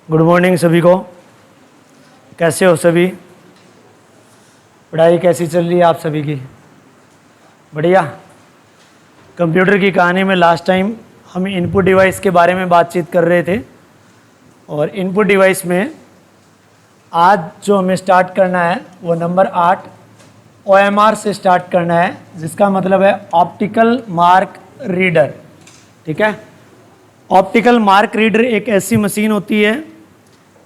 Good morning सभी को। कैसे हो सभी? पढ़ाई कैसी चल रही है आप सभी की? बढ़िया। कंप्यूटर की कहानी में लास्ट टाइम हम इनपुट डिवाइस के बारे में बातचीत कर रहे थे और इनपुट डिवाइस में आज जो हमें स्टार्ट करना है वो नंबर 8 OMR से स्टार्ट करना है, जिसका मतलब है ऑप्टिकल मार्क रीडर। ठीक है। ऑप्टिकल मार्क रीडर एक ऐसी मशीन होती है,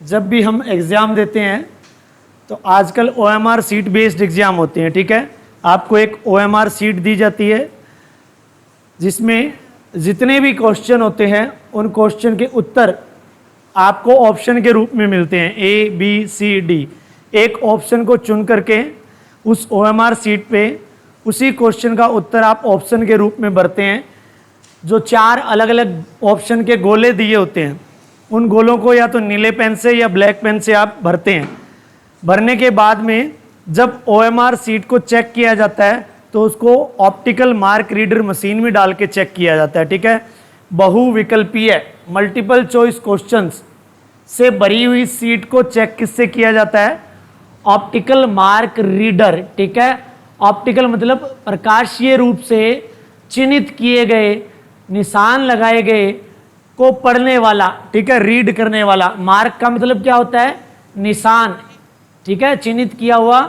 जब भी हम एग्ज़ाम देते हैं तो आजकल OMR सीट बेस्ड एग्ज़ाम होते हैं। ठीक है। आपको एक OMR सीट दी जाती है जिसमें जितने भी क्वेश्चन होते हैं उन क्वेश्चन के उत्तर आपको ऑप्शन के रूप में मिलते हैं, A, B, C, D। एक ऑप्शन को चुन करके उस OMR सीट पे उसी क्वेश्चन का उत्तर आप ऑप्शन के रूप में भरते हैं। जो 4 अलग अलग ऑप्शन के गोले दिए होते हैं उन गोलों को या तो नीले पेन से या ब्लैक पेन से आप भरते हैं। भरने के बाद में जब OMR सीट को चेक किया जाता है तो उसको ऑप्टिकल मार्क रीडर मशीन में डाल के चेक किया जाता है। ठीक है। बहुविकल्पीय मल्टीपल चॉइस क्वेश्चंस से भरी हुई सीट को चेक किससे किया जाता है? Optical mark reader. ठीक है। ऑप्टिकल मतलब प्रकाशीय रूप से चिन्हित किए गए, निशान लगाए गए को पढ़ने वाला। ठीक है। रीड करने वाला। मार्क का मतलब क्या होता है? निशान। ठीक है। चिन्हित किया हुआ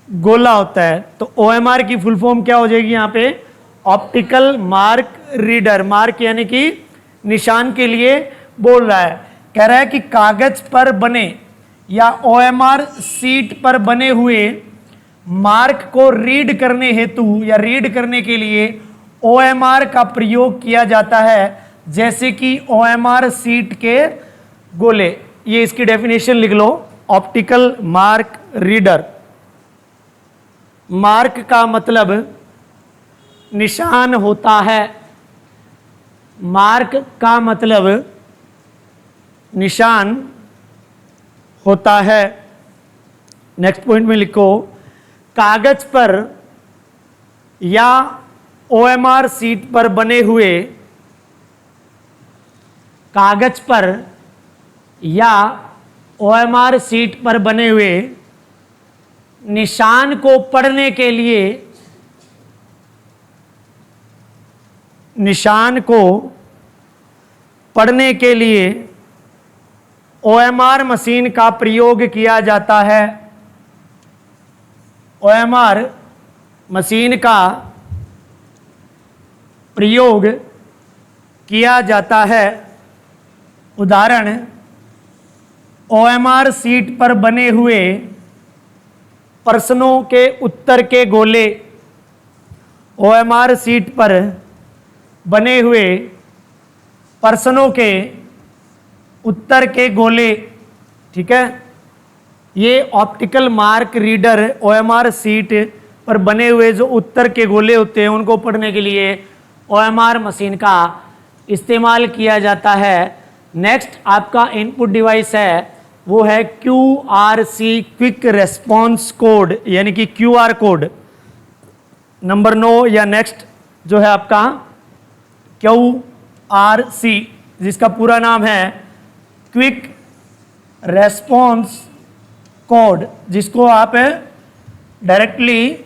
गोला होता है। तो OMR की फुल फॉर्म क्या हो जाएगी यहाँ पे? Optical mark reader. मार्क यानी कि निशान के लिए बोल रहा है। कह रहा है कि कागज पर बने या OMR सीट पर बने हुए मार्क को रीड करने हेतु या रीड करने के लिए OMR का प्रयोग किया जाता है, जैसे कि OMR सीट के गोले। ये इसकी डेफिनेशन लिख लो। Optical mark reader. मार्क का मतलब निशान होता है। मार्क का मतलब निशान होता है। नेक्स्ट पॉइंट में लिखो, कागज पर या OMR सीट पर बने हुए, कागज पर या OMR सीट पर बने हुए निशान को पढ़ने के लिए, निशान को पढ़ने के लिए OMR मशीन का प्रयोग किया जाता है। OMR मशीन का प्रयोग किया जाता है। उदाहरण, OMR सीट पर बने हुए प्रश्नों के उत्तर के गोले। OMR सीट पर बने हुए प्रश्नों के उत्तर के गोले। ठीक है। ये optical mark reader OMR seat पर बने हुए जो उत्तर के गोले होते हैं उनको पढ़ने के लिए OMR मशीन का इस्तेमाल किया जाता है। नेक्स्ट आपका इनपुट डिवाइस है, वो है QRC क्विक रेस्पॉन्स कोड, यानी कि QR कोड। नंबर 9 या नेक्स्ट जो है आपका QRC, जिसका पूरा नाम है क्विक रेस्पॉन्स कोड, जिसको आप डायरेक्टली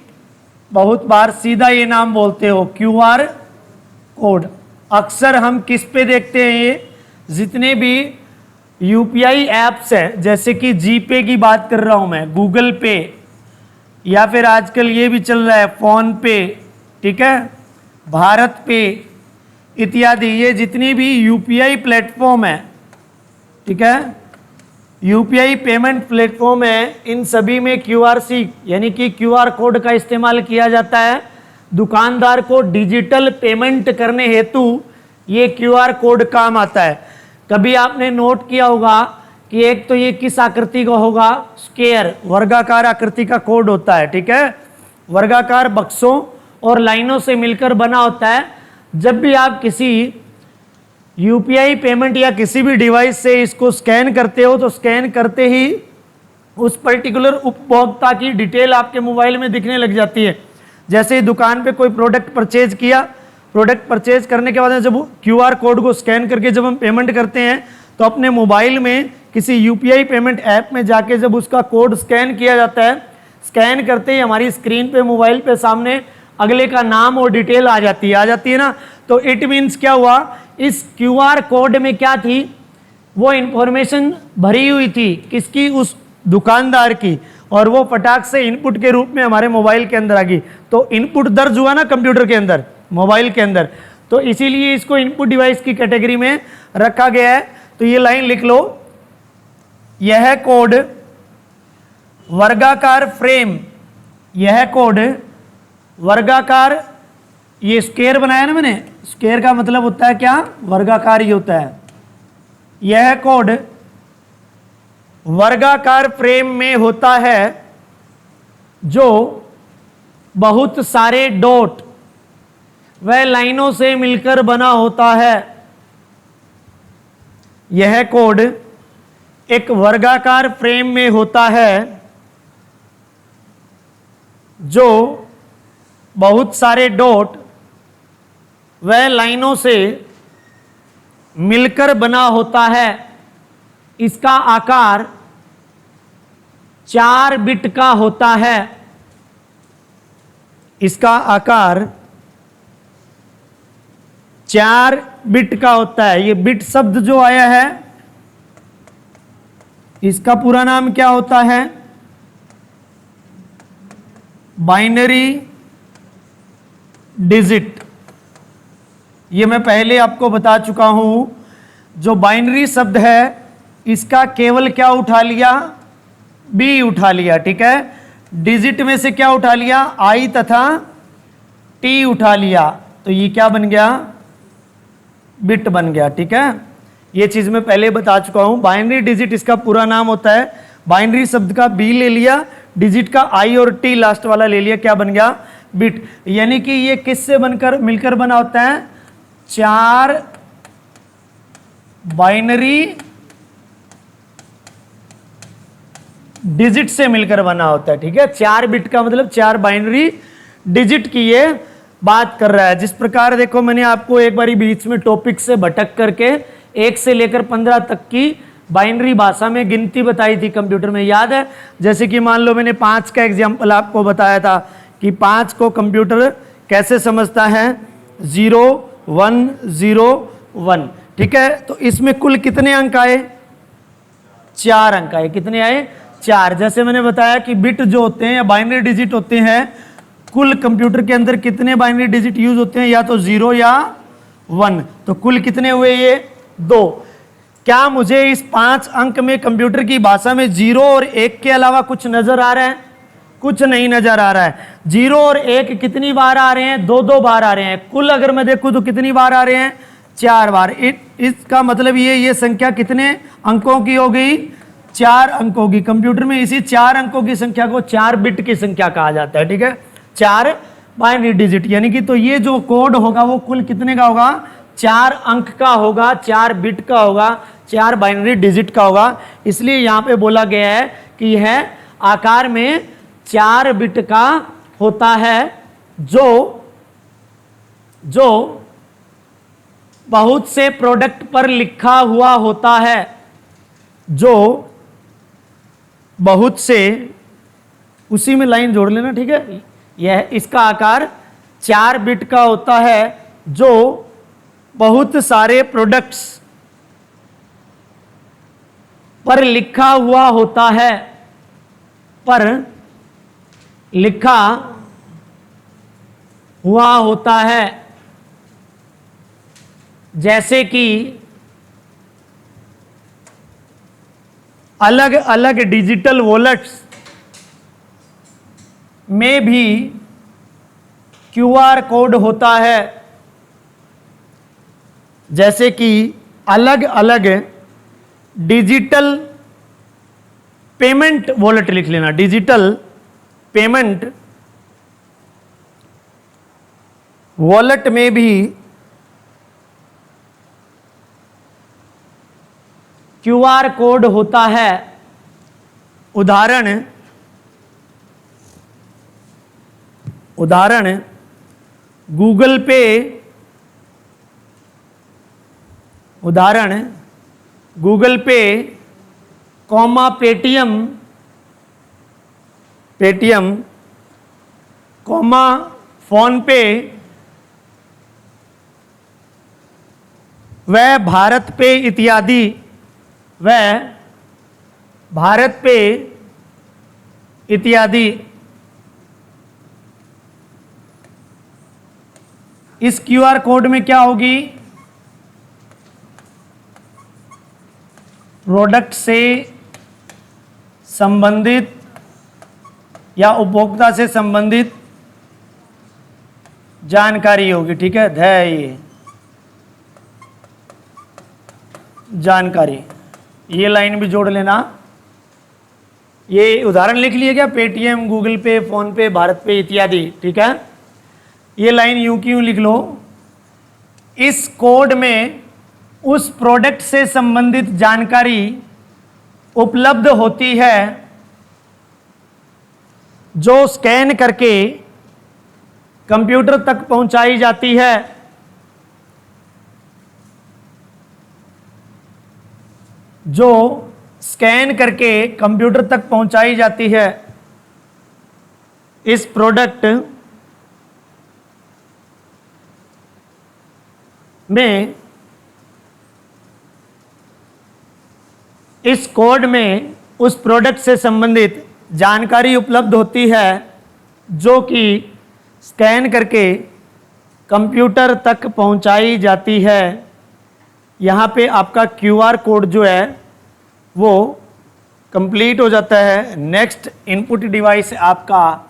बहुत बार सीधा ये नाम बोलते हो, QR कोड। अक्सर हम किस पे देखते हैं? ये जितने भी UPI ऐप्स हैं, जैसे कि जीपे की बात कर रहा हूं मैं, गूगल पे, या फिर आजकल ये भी चल रहा है फोन पे, ठीक है, भारत पे इत्यादि। ये जितनी भी UPI प्लेटफॉर्म है, ठीक है, UPI पेमेंट प्लेटफॉर्म है, इन सभी में QRC यानी कि QR कोड का इस्तेमाल किया जाता है। दुकानदार को डिजिटल पेमेंट करने हेतु ये QR कोड काम आता है। कभी आपने नोट किया होगा कि एक तो ये किस आकृति का होगा? स्क्वायर, वर्गाकार आकृति का कोड होता है। ठीक है। वर्गाकार बक्सों और लाइनों से मिलकर बना होता है। जब भी आप किसी UPI पेमेंट या किसी भी डिवाइस से इसको स्कैन करते हो तो स्कैन करते ही उस पर्टिकुलर उपभोक्ता की डिटेल आपके मोबाइल में दिखने लग जाती है। जैसे ही दुकान पे कोई प्रोडक्ट परचेज किया, प्रोडक्ट परचेज करने के बाद जब QR कोड को स्कैन करके जब हम पेमेंट करते हैं तो अपने मोबाइल में किसी यूपीआई पेमेंट ऐप में जाके जब उसका कोड स्कैन किया जाता है, स्कैन करते ही हमारी स्क्रीन पे मोबाइल पे सामने अगले का नाम और डिटेल आ जाती है ना। तो इट मीन्स क्या हुआ, इस क्यूआर कोड में क्या थी, वो इंफॉर्मेशन भरी हुई थी किसकी, उस दुकानदार की, और वो फटाक से इनपुट के रूप में हमारे मोबाइल के अंदर आ गई। तो इनपुट दर्ज हुआ ना कंप्यूटर के अंदर, मोबाइल के अंदर, तो इसीलिए इसको इनपुट डिवाइस की कैटेगरी में रखा गया है। तो ये लाइन लिख लो, यह कोड वर्गाकार फ्रेम, यह कोड वर्गाकार, ये स्क्वायर बनाया ना मैंने, स्क्वायर का मतलब होता है क्या, वर्गाकार ही होता है। यह कोड वर्गाकार फ्रेम में होता है जो बहुत सारे डॉट व लाइनों से मिलकर बना होता है। यह कोड एक वर्गाकार फ्रेम में होता है जो बहुत सारे डॉट व लाइनों से मिलकर बना होता है। इसका आकार 4 बिट का होता है। इसका आकार 4 बिट का होता है। ये बिट शब्द जो आया है, इसका पूरा नाम क्या होता है, बाइनरी डिजिट। ये मैं पहले आपको बता चुका हूं, जो बाइनरी शब्द है इसका केवल क्या उठा लिया, बी उठा लिया, ठीक है। डिजिट में से क्या उठा लिया, आई तथा टी उठा लिया, तो ये क्या बन गया, बिट बन गया, ठीक है। ये चीज मैं पहले बता चुका हूं। बाइनरी डिजिट इसका पूरा नाम होता है। बाइनरी शब्द का बी ले लिया, डिजिट का आई और टी लास्ट वाला ले लिया, क्या बन गया, बिट। यानी कि ये किससे बनकर मिलकर बना होता है, 4 बाइनरी डिजिट से मिलकर बना होता है, ठीक है। 4 बिट का मतलब 4 बाइनरी डिजिट की ये बात कर रहा है। जिस प्रकार देखो मैंने आपको एक बारी बीच में टॉपिक से भटक करके 1 से लेकर 15 तक की बाइनरी भाषा में गिनती बताई थी कंप्यूटर में, याद है। जैसे कि मान लो मैंने 5 का एग्जाम्पल आपको बताया था कि 5 को कंप्यूटर कैसे समझता है, 0 1 0 1, ठीक है। तो इसमें कुल कितने अंक आए, 4 अंक आए। कितने आए, 4। जैसे मैंने बताया कि बिट जो होते हैं या बाइनरी डिजिट होते हैं, कुल कंप्यूटर के अंदर कितने बाइनरी डिजिट यूज होते हैं, या तो 0 या 1। तो कुल कितने हुए, ये 2। क्या मुझे इस 5 अंक में कंप्यूटर की भाषा में 0 और 1 के अलावा कुछ नजर आ रहा है, कुछ नहीं नजर आ रहा है। 0 और 1 कितनी बार आ रहे हैं, 2-2 बार आ रहे हैं। कुल अगर मैं देखूं तो कितनी बार आ रहे हैं, 4 बार। इसका मतलब ये संख्या कितने अंकों की हो गई, 4 अंकों की। कंप्यूटर में इसी 4 अंकों की संख्या को 4 बिट की संख्या कहा जाता है, ठीक है। 4 बाइनरी डिजिट, यानी कि तो ये जो कोड होगा वो कुल कितने का होगा, 4 अंक का होगा, 4 बिट का होगा, 4 बाइनरी डिजिट का होगा। इसलिए यहां पे बोला गया है कि यह आकार में 4 बिट का होता है, जो बहुत से प्रोडक्ट पर लिखा हुआ होता है, जो बहुत से, उसी में लाइन जोड़ लेना, ठीक है। यह इसका आकार 4 बिट का होता है, जो बहुत सारे प्रोडक्ट्स पर लिखा हुआ होता है, पर लिखा हुआ होता है। जैसे कि अलग अलग डिजिटल वॉलेट्स में भी क्यूआर कोड होता है। जैसे कि अलग अलग डिजिटल पेमेंट वॉलेट लिख लेना, डिजिटल पेमेंट वॉलेट में भी क्यूआर कोड होता है। उदाहरण गूगल पे, उदाहरण गूगल पे comma Paytm, Paytm comma phone पे व भारत पे इत्यादि, व भारत पे इत्यादि। इस क्यूआर कोड में क्या होगी? प्रोडक्ट से संबंधित या उपभोक्ता से संबंधित जानकारी होगी। ठीक है, ये जानकारी, ये लाइन भी जोड़ लेना। ये उदाहरण लिख लिया क्या? पेटीएम, गूगल पे, फोन पे, भारत पे इत्यादि। ठीक है, ये लाइन यूं की यूं लिख लो। इस कोड में उस प्रोडक्ट से संबंधित जानकारी उपलब्ध होती है जो स्कैन करके कंप्यूटर तक पहुंचाई जाती है। जो स्कैन करके कंप्यूटर तक पहुंचाई जाती है। इस प्रोडक्ट में, इस कोड में उस प्रोडक्ट से संबंधित जानकारी उपलब्ध होती है जो कि स्कैन करके कंप्यूटर तक पहुंचाई जाती है। यहाँ पे आपका क्यूआर कोड जो है वो कंप्लीट हो जाता है। नेक्स्ट इनपुट डिवाइस आपका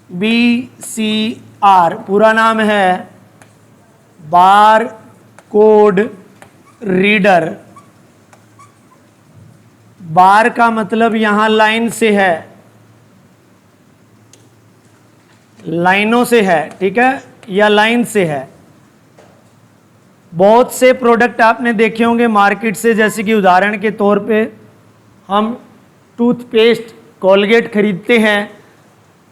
BCR, पूरा नाम है बार कोड रीडर। बार का मतलब यहां लाइन से है, लाइनों से है। ठीक है, या लाइन से है। बहुत से प्रोडक्ट आपने देखे होंगे मार्केट से, जैसे कि उदाहरण के तौर पे हम टूथपेस्ट कोलगेट खरीदते हैं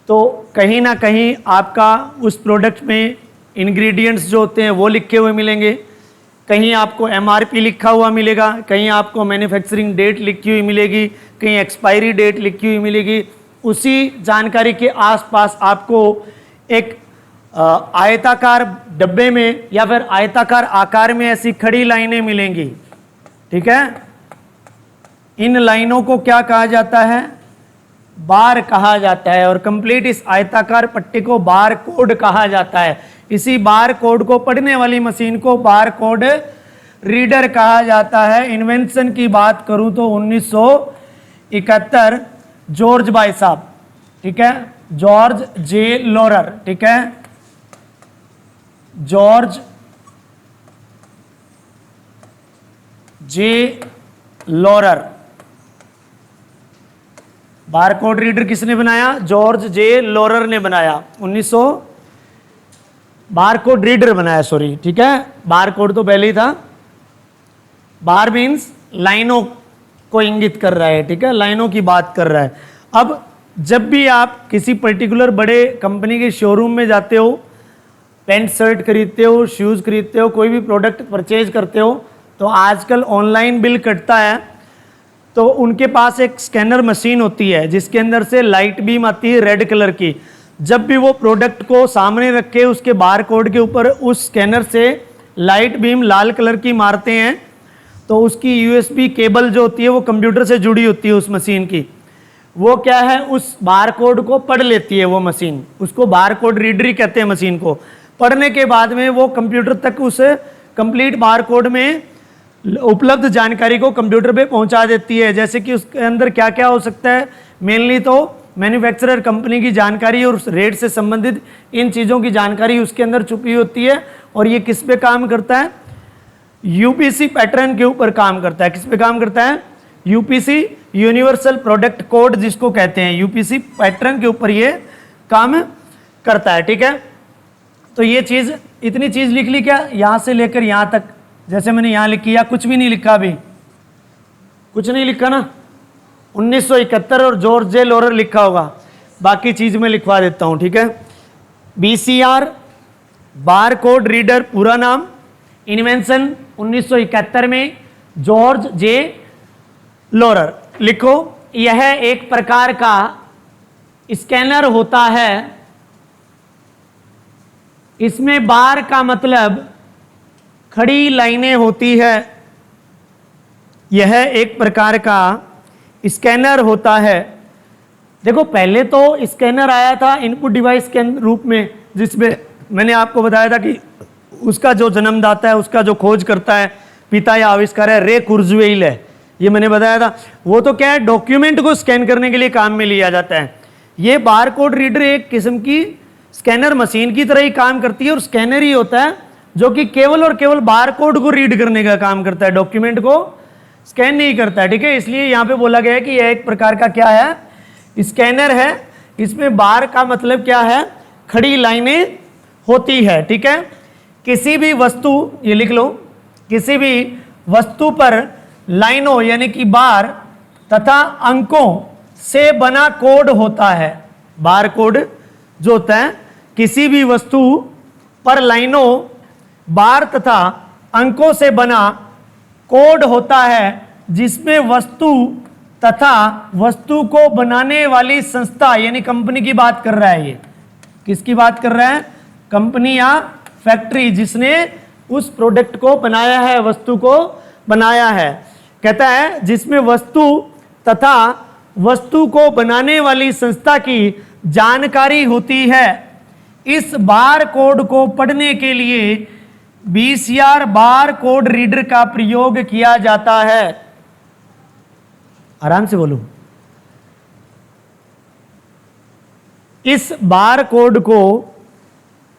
तो कहीं ना कहीं आपका उस प्रोडक्ट में इंग्रेडिएंट्स जो होते हैं वो लिखे हुए मिलेंगे। कहीं आपको MRP लिखा हुआ मिलेगा, कहीं आपको मैन्युफैक्चरिंग डेट लिखी हुई मिलेगी, कहीं एक्सपायरी डेट लिखी हुई मिलेगी। उसी जानकारी के आसपास आपको एक आयताकार डब्बे में या फिर आयताकार आकार में ऐसी खड़ी लाइनें मिलेंगी। ठीक है, इन लाइनों को क्या कहा जाता है? बार कहा जाता है। और कंप्लीट इस आयताकार पट्टी को बार कोड कहा जाता है। इसी बार कोड को पढ़ने वाली मशीन को बार कोड रीडर कहा जाता है। इन्वेंशन की बात करूं तो 1971 जॉर्ज भाई साहब, ठीक है, जॉर्ज जे लोरर। ठीक है, जॉर्ज जे लोरर। बारकोड रीडर किसने बनाया? जॉर्ज जे लोरर ने बनाया। 1900 बारकोड रीडर बनाया, सॉरी। ठीक है, बारकोड तो पहले ही था। बार मीन्स लाइनों को इंगित कर रहा है। ठीक है, लाइनों की बात कर रहा है। अब जब भी आप किसी पर्टिकुलर बड़े कंपनी के शोरूम में जाते हो, पैंट शर्ट खरीदते हो, शूज़ खरीदते हो, कोई भी प्रोडक्ट परचेज करते हो, तो आजकल ऑनलाइन बिल कटता है तो उनके पास एक स्कैनर मशीन होती है जिसके अंदर से लाइट बीम आती है रेड कलर की। जब भी वो प्रोडक्ट को सामने रख के उसके बार कोड के ऊपर उस स्कैनर से लाइट बीम लाल कलर की मारते हैं तो उसकी USB केबल जो होती है वो कंप्यूटर से जुड़ी होती है उस मशीन की। वो क्या है, उस बार कोड को पढ़ लेती है वो मशीन। उसको बार कोड रीडर ही कहते हैं मशीन को। पढ़ने के बाद में वो कंप्यूटर तक उस कंप्लीट बार कोड में उपलब्ध जानकारी को कंप्यूटर पे पहुंचा देती है। जैसे कि उसके अंदर क्या क्या हो सकता है, मेनली तो मैन्युफैक्चरर कंपनी की जानकारी और उस रेट से संबंधित इन चीज़ों की जानकारी उसके अंदर छुपी होती है। और ये किस पे काम करता है? UPC पैटर्न के ऊपर काम करता है। किस पे काम करता है? UPC, यूनिवर्सल प्रोडक्ट कोड जिसको कहते हैं, UPC पैटर्न के ऊपर ये काम करता है। ठीक है, तो ये चीज़, इतनी चीज़ लिख ली क्या, यहाँ से लेकर यहाँ तक, जैसे मैंने यहाँ लिखी, या कुछ भी नहीं लिखा? अभी कुछ नहीं लिखा ना। 1971 और जॉर्ज जे लोरर लिखा होगा, बाकी चीज़ मैं लिखवा देता हूँ। ठीक है, BCR बार कोड रीडर पूरा नाम, इन्वेंशन 1971 में जॉर्ज जे लोरर लिखो, यह एक प्रकार का स्कैनर होता है, इसमें बार का मतलब खड़ी लाइनें होती है। यह एक प्रकार का स्कैनर होता है। देखो पहले तो स्कैनर आया था इनपुट डिवाइस के रूप में, जिसमें मैंने आपको बताया था कि उसका जो जन्मदाता है, उसका जो खोज करता है, पिता या आविष्कार है, रे कुर्जवेल है, ये मैंने बताया था। वो तो क्या है, डॉक्यूमेंट को स्कैन करने के लिए काम में लिया जाता है। ये बारकोड रीडर एक किस्म की स्कैनर मशीन की तरह ही काम करती है, और स्कैनर ही होता है जो कि केवल और केवल बारकोड को रीड करने का काम करता है, डॉक्यूमेंट को स्कैन नहीं करता है। ठीक है, इसलिए यहाँ पे बोला गया है कि यह एक प्रकार का क्या है, स्कैनर है। इसमें बार का मतलब क्या है, खड़ी लाइनें होती है। ठीक है, किसी भी वस्तु, ये लिख लो, किसी भी वस्तु पर लाइनों यानी कि बार तथा अंकों से बना कोड होता है। बार कोड जो होता है, किसी भी वस्तु पर लाइनों, बार तथा अंकों से बना कोड होता है, जिसमें वस्तु तथा वस्तु को बनाने वाली संस्था यानी कंपनी की बात कर रहा है। ये किसकी बात कर रहा है, कंपनी या फैक्ट्री जिसने उस प्रोडक्ट को बनाया है, वस्तु को बनाया है। कहता है जिसमें वस्तु तथा वस्तु को बनाने वाली संस्था की जानकारी होती है। इस बार कोड को पढ़ने के लिए बीसीआर बार कोड रीडर का प्रयोग किया जाता है। आराम से बोलो। इस बार कोड को,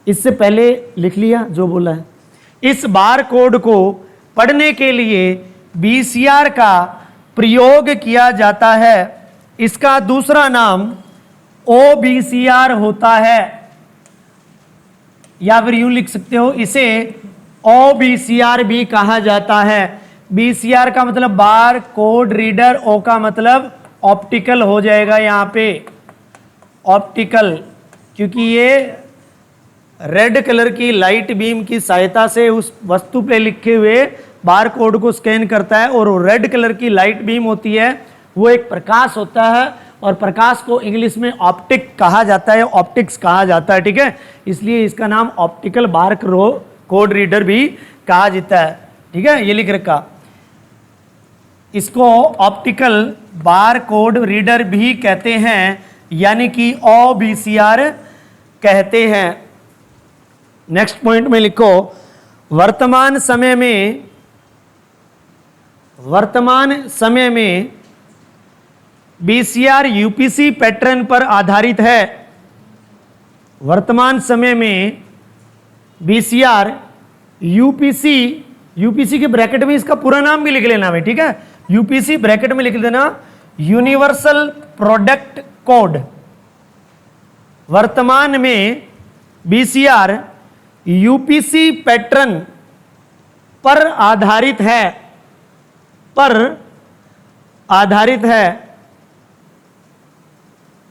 इससे पहले लिख लिया जो बोला है, इस बार कोड को पढ़ने के लिए बीसीआर का प्रयोग किया जाता है। इसका दूसरा नाम ओबीसीआर होता है, या फिर यूं लिख सकते हो, इसे ओबीसीआर भी कहा जाता है। बीसीआर का मतलब बार कोड रीडर, ओ का मतलब ऑप्टिकल हो जाएगा यहाँ पे, ऑप्टिकल, क्योंकि ये रेड कलर की लाइट बीम की सहायता से उस वस्तु पे लिखे हुए बार कोड को स्कैन करता है। और रेड कलर की लाइट बीम होती है, वो एक प्रकाश होता है, और प्रकाश को इंग्लिश में ऑप्टिक कहा जाता है, ऑप्टिक्स कहा जाता है। ठीक है, इसलिए इसका नाम ऑप्टिकल बार कोड रीडर भी कहा जाता है। ठीक है, ये लिख रखा, इसको ऑप्टिकल बार कोड रीडर भी कहते हैं, यानी कि ओबीसीआर कहते हैं। नेक्स्ट पॉइंट में लिखो, वर्तमान समय में बीसीआर यूपीसी पैटर्न पर आधारित है। वर्तमान समय में बीसीआर यूपीसी के ब्रैकेट में इसका पूरा नाम भी लिख लेना भाई। ठीक है, यूपीसी ब्रैकेट में लिख देना, यूनिवर्सल प्रोडक्ट कोड। वर्तमान में बीसीआर यूपीसी पैटर्न पर आधारित है।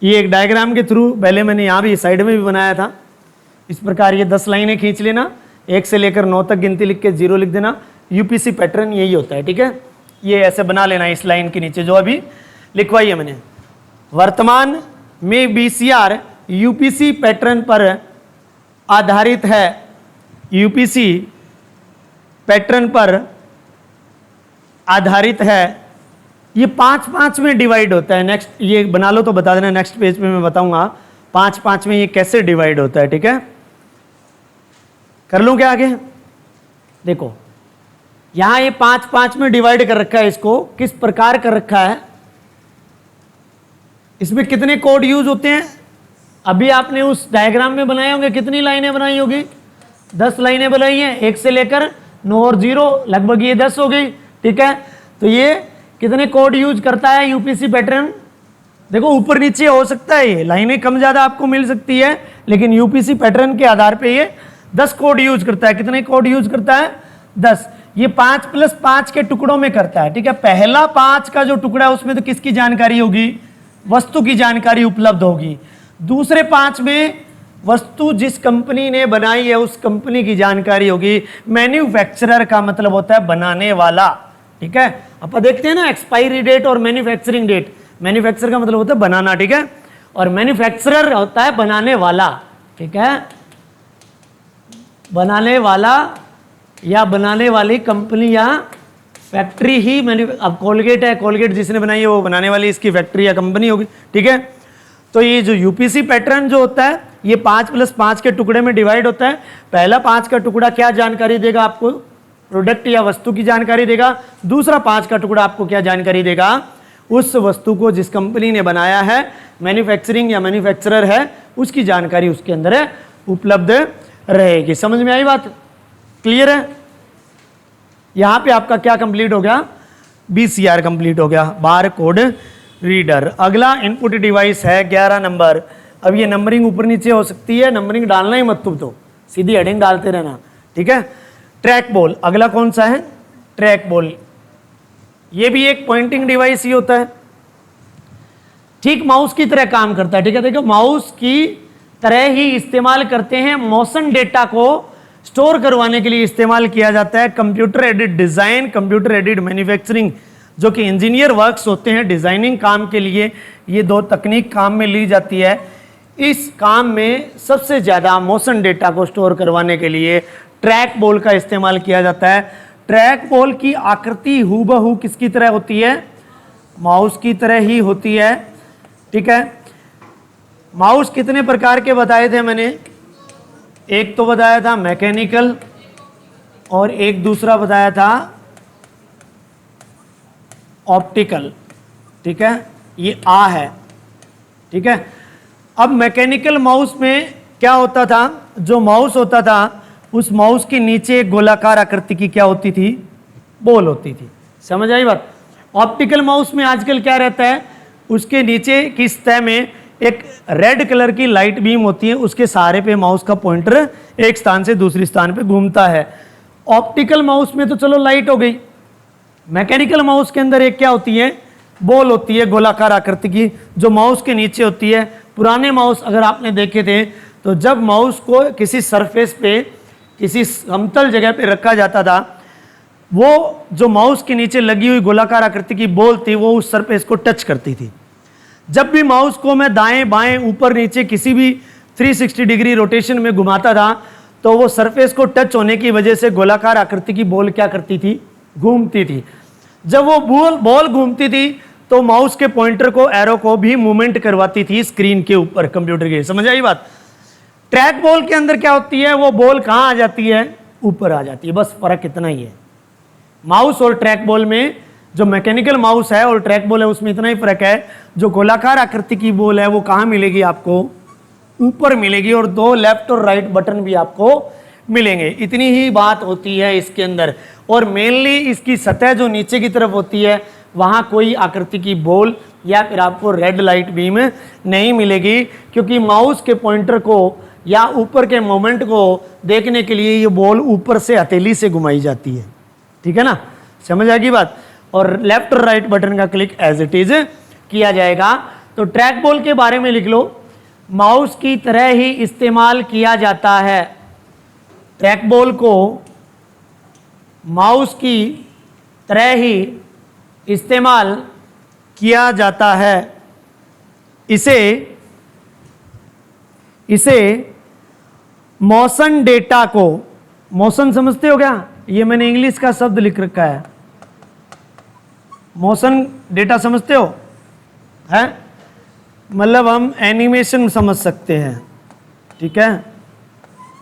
ये एक डायग्राम के थ्रू पहले मैंने यहां भी साइड में भी बनाया था। इस प्रकार ये 10 लाइनें खींच लेना, 1 से लेकर 9 तक गिनती लिख के 0 लिख देना। यूपीसी पैटर्न यही होता है। ठीक है, ये ऐसे बना लेना इस लाइन के नीचे जो अभी लिखवाई है मैंने। वर्तमान में बीसीआर यूपीसी पैटर्न पर आधारित है। यूपीसी पैटर्न पर आधारित है। ये 5-5 में डिवाइड होता है। नेक्स्ट ये बना लो तो बता देना, नेक्स्ट पेज पे मैं बताऊंगा 5-5 में ये कैसे डिवाइड होता है। ठीक है, कर लूं क्या आगे? देखो यहां ये 5-5 में डिवाइड कर रखा है। इसको किस प्रकार कर रखा है, इसमें कितने कोड यूज होते हैं? अभी आपने उस डायग्राम में बनाए होंगे, कितनी लाइनें बनाई होगी? 10 लाइनें बनाई हैं, 1 से लेकर 9 और 0 लगभग ये 10 हो गई। ठीक है, तो ये कितने कोड यूज करता है यूपीसी पैटर्न? देखो ऊपर नीचे हो सकता है, ये लाइनें कम ज्यादा आपको मिल सकती है, लेकिन यूपीसी पैटर्न के आधार पे ये 10 कोड यूज करता है। कितने कोड यूज करता है? 10। ये 5+5 के टुकड़ों में करता है। ठीक है, पहला 5 का जो टुकड़ा है उसमें तो किसकी जानकारी होगी? वस्तु की जानकारी उपलब्ध होगी। दूसरे 5 में वस्तु जिस कंपनी ने बनाई है उस कंपनी की जानकारी होगी। मैन्युफैक्चरर का मतलब होता है बनाने वाला। ठीक है। अपन देखते हैं ना एक्सपायरी डेट और मैन्युफैक्चरिंग डेट। मैन्युफैक्चर का मतलब होता है बनाना, ठीक है, और मैन्युफैक्चरर होता है बनाने वाला, ठीक है, बनाने वाला या बनाने वाली कंपनी या फैक्ट्री ही अब कोलगेट है, कोलगेट जिसने बनाई है वो बनाने वाली इसकी फैक्ट्री या कंपनी होगी, ठीक है। तो ये जो यूपीसी पैटर्न जो होता है ये 5+5 के टुकड़े में डिवाइड होता है। पहला 5 का टुकड़ा क्या जानकारी देगा आपको, प्रोडक्ट या वस्तु की जानकारी देगा। दूसरा 5 का टुकड़ा आपको क्या जानकारी देगा, उस वस्तु को जिस कंपनी ने बनाया है, मैन्युफैक्चरिंग या मैन्युफैक्चरर है, उसकी जानकारी उसके अंदर है उपलब्ध रहेगी। समझ में आई बात, क्लियर है। यहां पे आपका क्या कंप्लीट हो गया, बीसीआर कंप्लीट हो गया, बार कोड रीडर। अगला इनपुट डिवाइस है 11 नंबर। अब ये नंबरिंग ऊपर नीचे हो सकती है, नंबरिंग डालना ही मत, तुम तो सीधी हेडिंग डालते रहना, ठीक है। ट्रैक बॉल अगला कौन सा है, ट्रैक बॉल। ये भी एक पॉइंटिंग डिवाइस ही होता है, ठीक माउस की तरह काम करता है, ठीक है। देखो माउस की तरह ही इस्तेमाल करते हैं, मोशन डेटा को स्टोर करवाने के लिए इस्तेमाल किया जाता है। Computer aided design, computer aided manufacturing, जो कि इंजीनियर वर्क्स होते हैं डिजाइनिंग काम के लिए, ये दो तकनीक काम में ली जाती है। इस काम में सबसे ज्यादा मोशन डेटा को स्टोर करवाने के लिए ट्रैक बॉल का इस्तेमाल किया जाता है। ट्रैक बॉल की आकृति हूबहू किसकी तरह होती है, माउस की तरह ही होती है, ठीक है। माउस कितने प्रकार के बताए थे मैंने, एक तो बताया था मैकेनिकल और एक दूसरा बताया था ऑप्टिकल, ठीक है, ये आ है, ठीक है। अब मैकेनिकल माउस में क्या होता था, जो माउस होता था उस माउस के नीचे एक गोलाकार आकृति की क्या होती थी, बॉल होती थी। समझ आई बात। ऑप्टिकल माउस में आजकल क्या रहता है, उसके नीचे की सतह में एक रेड कलर की लाइट बीम होती है, उसके सहारे पे माउस का पॉइंटर एक स्थान से दूसरी स्थान पे घूमता है। ऑप्टिकल माउस में तो चलो लाइट हो गई, मैकेनिकल माउस के अंदर एक क्या होती है, बॉल होती है गोलाकार आकृति की, जो माउस के नीचे होती है। पुराने माउस अगर आपने देखे थे तो जब माउस को किसी सरफेस पे, किसी समतल जगह पे रखा जाता था, वो जो माउस के नीचे लगी हुई गोलाकार आकृति की बॉल थी वो उस सरफेस को टच करती थी। जब भी माउस को मैं दाएं बाएं ऊपर नीचे किसी भी 360 डिग्री रोटेशन में घुमाता था तो वो सरफेस को टच होने की वजह से गोलाकार आकृति की बॉल क्या करती थी, घूमती थी। जब वो बॉल घूमती थी तो माउस के पॉइंटर को, एरो को भी मूवमेंट करवाती थी स्क्रीन के ऊपर, कंप्यूटर के। समझ आई बात। ट्रैक बॉल के अंदर क्या होती है, वो बॉल कहां आ जाती है, ऊपर आ जाती है, बस फर्क इतना ही है। माउस और ट्रैक बॉल में, जो मैकेनिकल माउस है और ट्रैक बॉल है उसमें इतना ही फर्क है, जो गोलाकार आकृति की बॉल है वो कहां मिलेगी आपको, ऊपर मिलेगी, और दो लेफ्ट और राइट बटन भी आपको मिलेंगे। इतनी ही बात होती है इसके अंदर। और मेनली इसकी सतह जो नीचे की तरफ होती है वहां कोई आकृति की बॉल या फिर आपको रेड लाइट बीम नहीं मिलेगी, क्योंकि माउस के पॉइंटर को या ऊपर के मोमेंट को देखने के लिए ये बॉल ऊपर से हथेली से घुमाई जाती है, ठीक है ना। समझ आ गई बात। और लेफ्ट और राइट बटन का क्लिक एज इट इज किया जाएगा। तो ट्रैक बॉल के बारे में लिख लो, माउस की तरह ही इस्तेमाल किया जाता है। ट्रैक बॉल को माउस की तरह ही इस्तेमाल किया जाता है। इसे मोशन डेटा को, मोशन समझते हो क्या, ये मैंने इंग्लिश का शब्द लिख रखा है, मोशन डेटा समझते हो, है मतलब हम एनिमेशन समझ सकते हैं, ठीक है,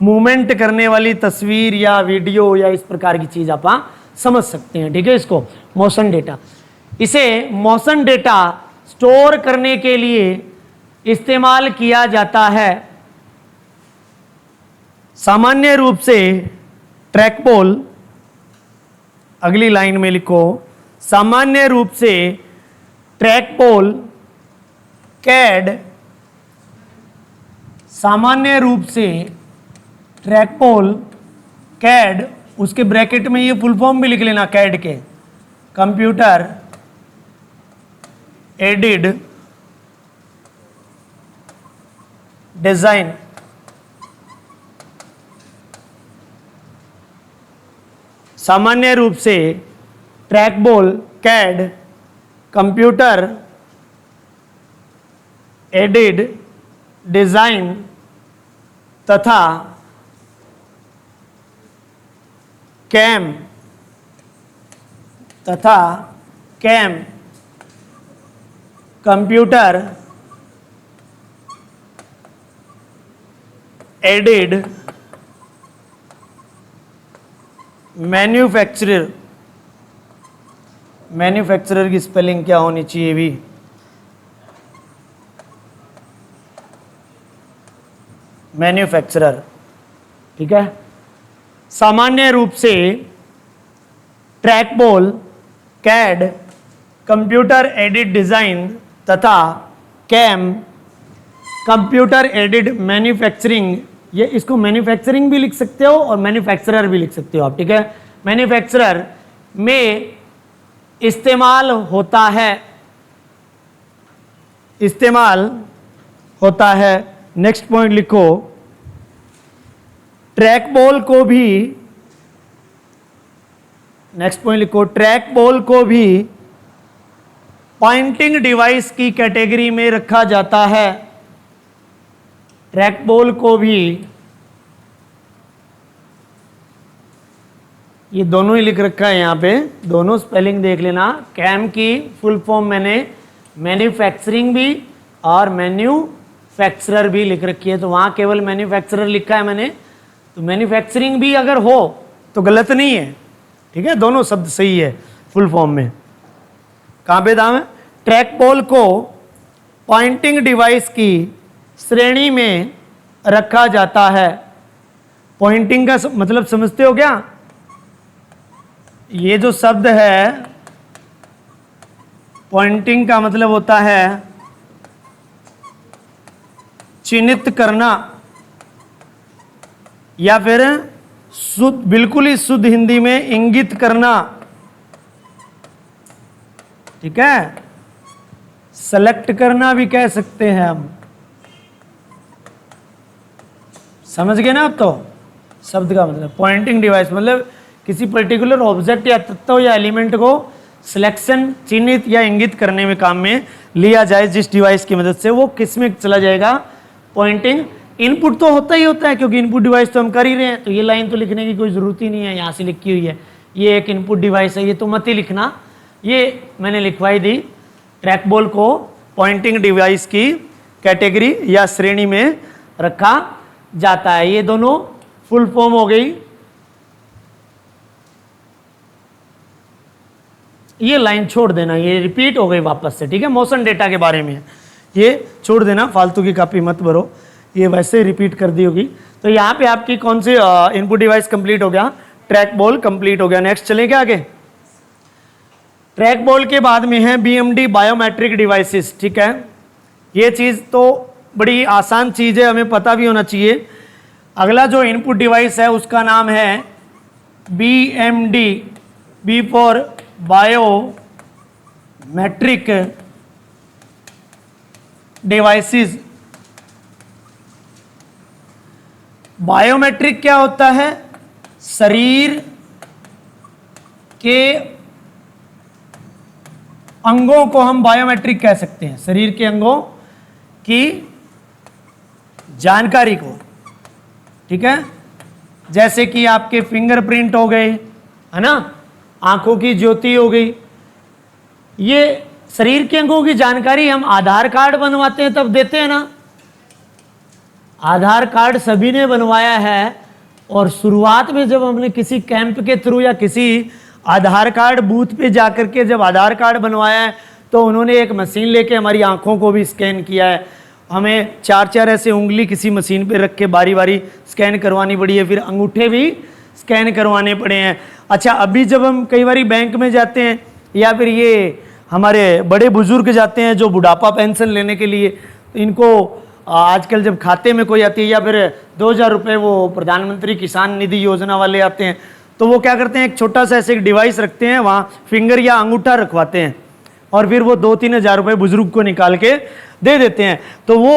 मूवमेंट करने वाली तस्वीर या वीडियो या इस प्रकार की चीज आप समझ सकते हैं, ठीक है। इसको मोशन डेटा, इसे मोशन डेटा स्टोर करने के लिए इस्तेमाल किया जाता है। सामान्य रूप से ट्रैक बॉल, अगली लाइन में लिखो, सामान्य रूप से ट्रैक बॉल कैड, सामान्य रूप से ट्रैक बॉल कैड, उसके ब्रैकेट में ये फुल फॉर्म भी लिख लेना कैड के, कंप्यूटर एडेड डिजाइन, सामान्य रूप से trackball CAD computer aided design तथा कैम कंप्यूटर एडेड मैन्युफैक्चरर की स्पेलिंग क्या होनी चाहिए भी, मैन्युफैक्चरर, ठीक है। सामान्य रूप से trackball CAD computer aided design तथा कैम कंप्यूटर एडेड मैन्युफैक्चरिंग, ये इसको मैन्युफैक्चरिंग भी लिख सकते हो और मैन्युफैक्चरर भी लिख सकते हो आप, ठीक है। मैन्युफैक्चरर में इस्तेमाल होता है। नेक्स्ट पॉइंट लिखो, ट्रैकबॉल को भी पॉइंटिंग डिवाइस की कैटेगरी में रखा जाता है। ट्रैकबॉल को भी, ये दोनों ही लिख रखा है यहाँ पे, दोनों स्पेलिंग देख लेना। कैम की फुल फॉर्म मैंने मैन्युफैक्चरिंग भी और मैन्युफैक्चरर भी लिख रखी है, तो वहाँ केवल मैन्युफैक्चरर लिखा है मैंने, तो मैन्युफैक्चरिंग भी अगर हो तो गलत नहीं है, ठीक है, दोनों शब्द सही है फुल फॉर्म में। कहाँ पे दाम है? ट्रैकबॉल को पॉइंटिंग डिवाइस की श्रेणी में रखा जाता है। पॉइंटिंग का मतलब समझते हो क्या? ये जो शब्द है पॉइंटिंग का मतलब होता है चिन्हित करना, या फिर शुद्ध, बिल्कुल ही शुद्ध हिंदी में इंगित करना, ठीक है। सेलेक्ट करना भी कह सकते हैं हम, समझ गए ना आप? तो शब्द का मतलब पॉइंटिंग डिवाइस मतलब किसी पर्टिकुलर ऑब्जेक्ट या तत्व या एलिमेंट को सिलेक्शन, चिन्हित या इंगित करने में काम में लिया जाए जिस डिवाइस की मदद से, वो किस में चला जाएगा? पॉइंटिंग। इनपुट तो होता ही होता है क्योंकि इनपुट डिवाइस तो हम कर ही रहे हैं, तो ये लाइन तो लिखने की कोई ज़रूरत ही नहीं है, यहाँ से लिखी हुई है, ये एक इनपुट डिवाइस है, ये तो मत ही लिखना, ये मैंने लिखवाई दी। ट्रैकबॉल को पॉइंटिंग डिवाइस की कैटेगरी या श्रेणी में रखा जाता है। ये दोनों फुल फॉर्म हो गई। ये लाइन छोड़ देना, ये रिपीट हो गई वापस से, ठीक है। मोशन डेटा के बारे में ये छोड़ देना, फालतू की कॉपी मत भरो, ये वैसे रिपीट कर दी होगी। तो यहाँ पे आपकी कौन सी इनपुट डिवाइस कंप्लीट हो गया? ट्रैकबॉल कंप्लीट हो गया। नेक्स्ट चलें क्या आगे? ट्रैकबॉल के बाद में है BMD बायोमेट्रिक डिवाइसेस, ठीक है। ये चीज़ तो बड़ी आसान चीज़ है, हमें पता भी होना चाहिए। अगला जो इनपुट डिवाइस है उसका नाम है BMD, B for biometric devices. Biometric क्या होता है? शरीर के अंगों को हम बायोमेट्रिक कह सकते हैं, शरीर के अंगों की जानकारी को, ठीक है। जैसे कि आपके फिंगरप्रिंट हो गए, है ना, आंखों की ज्योति हो गई, ये शरीर के अंगों की जानकारी हम आधार कार्ड बनवाते हैं तब देते हैं ना। आधार कार्ड सभी ने बनवाया है, और शुरुआत में जब हमने किसी कैंप के थ्रू या किसी आधार कार्ड बूथ पे जाकर के जब आधार कार्ड बनवाया है तो उन्होंने एक मशीन लेके हमारी आंखों को भी स्कैन किया है। हमें 4-4 ऐसे उंगली किसी मशीन पे रख के बारी बारी स्कैन करवानी पड़ी है, फिर अंगूठे भी स्कैन करवाने पड़े हैं। अच्छा, अभी जब हम कई बारी बैंक में जाते हैं या फिर ये हमारे बड़े बुजुर्ग जाते हैं जो बुढ़ापा पेंशन लेने के लिए, तो इनको आजकल जब खाते में कोई आती है या फिर 2000 रुपये वो प्रधानमंत्री किसान निधि योजना वाले आते हैं, तो वो क्या करते हैं, एक छोटा सा ऐसे एक डिवाइस रखते हैं, वहाँ फिंगर या अंगूठा रखवाते हैं और फिर वो 2-3 हज़ार रुपये बुजुर्ग को निकाल के दे देते हैं। तो वो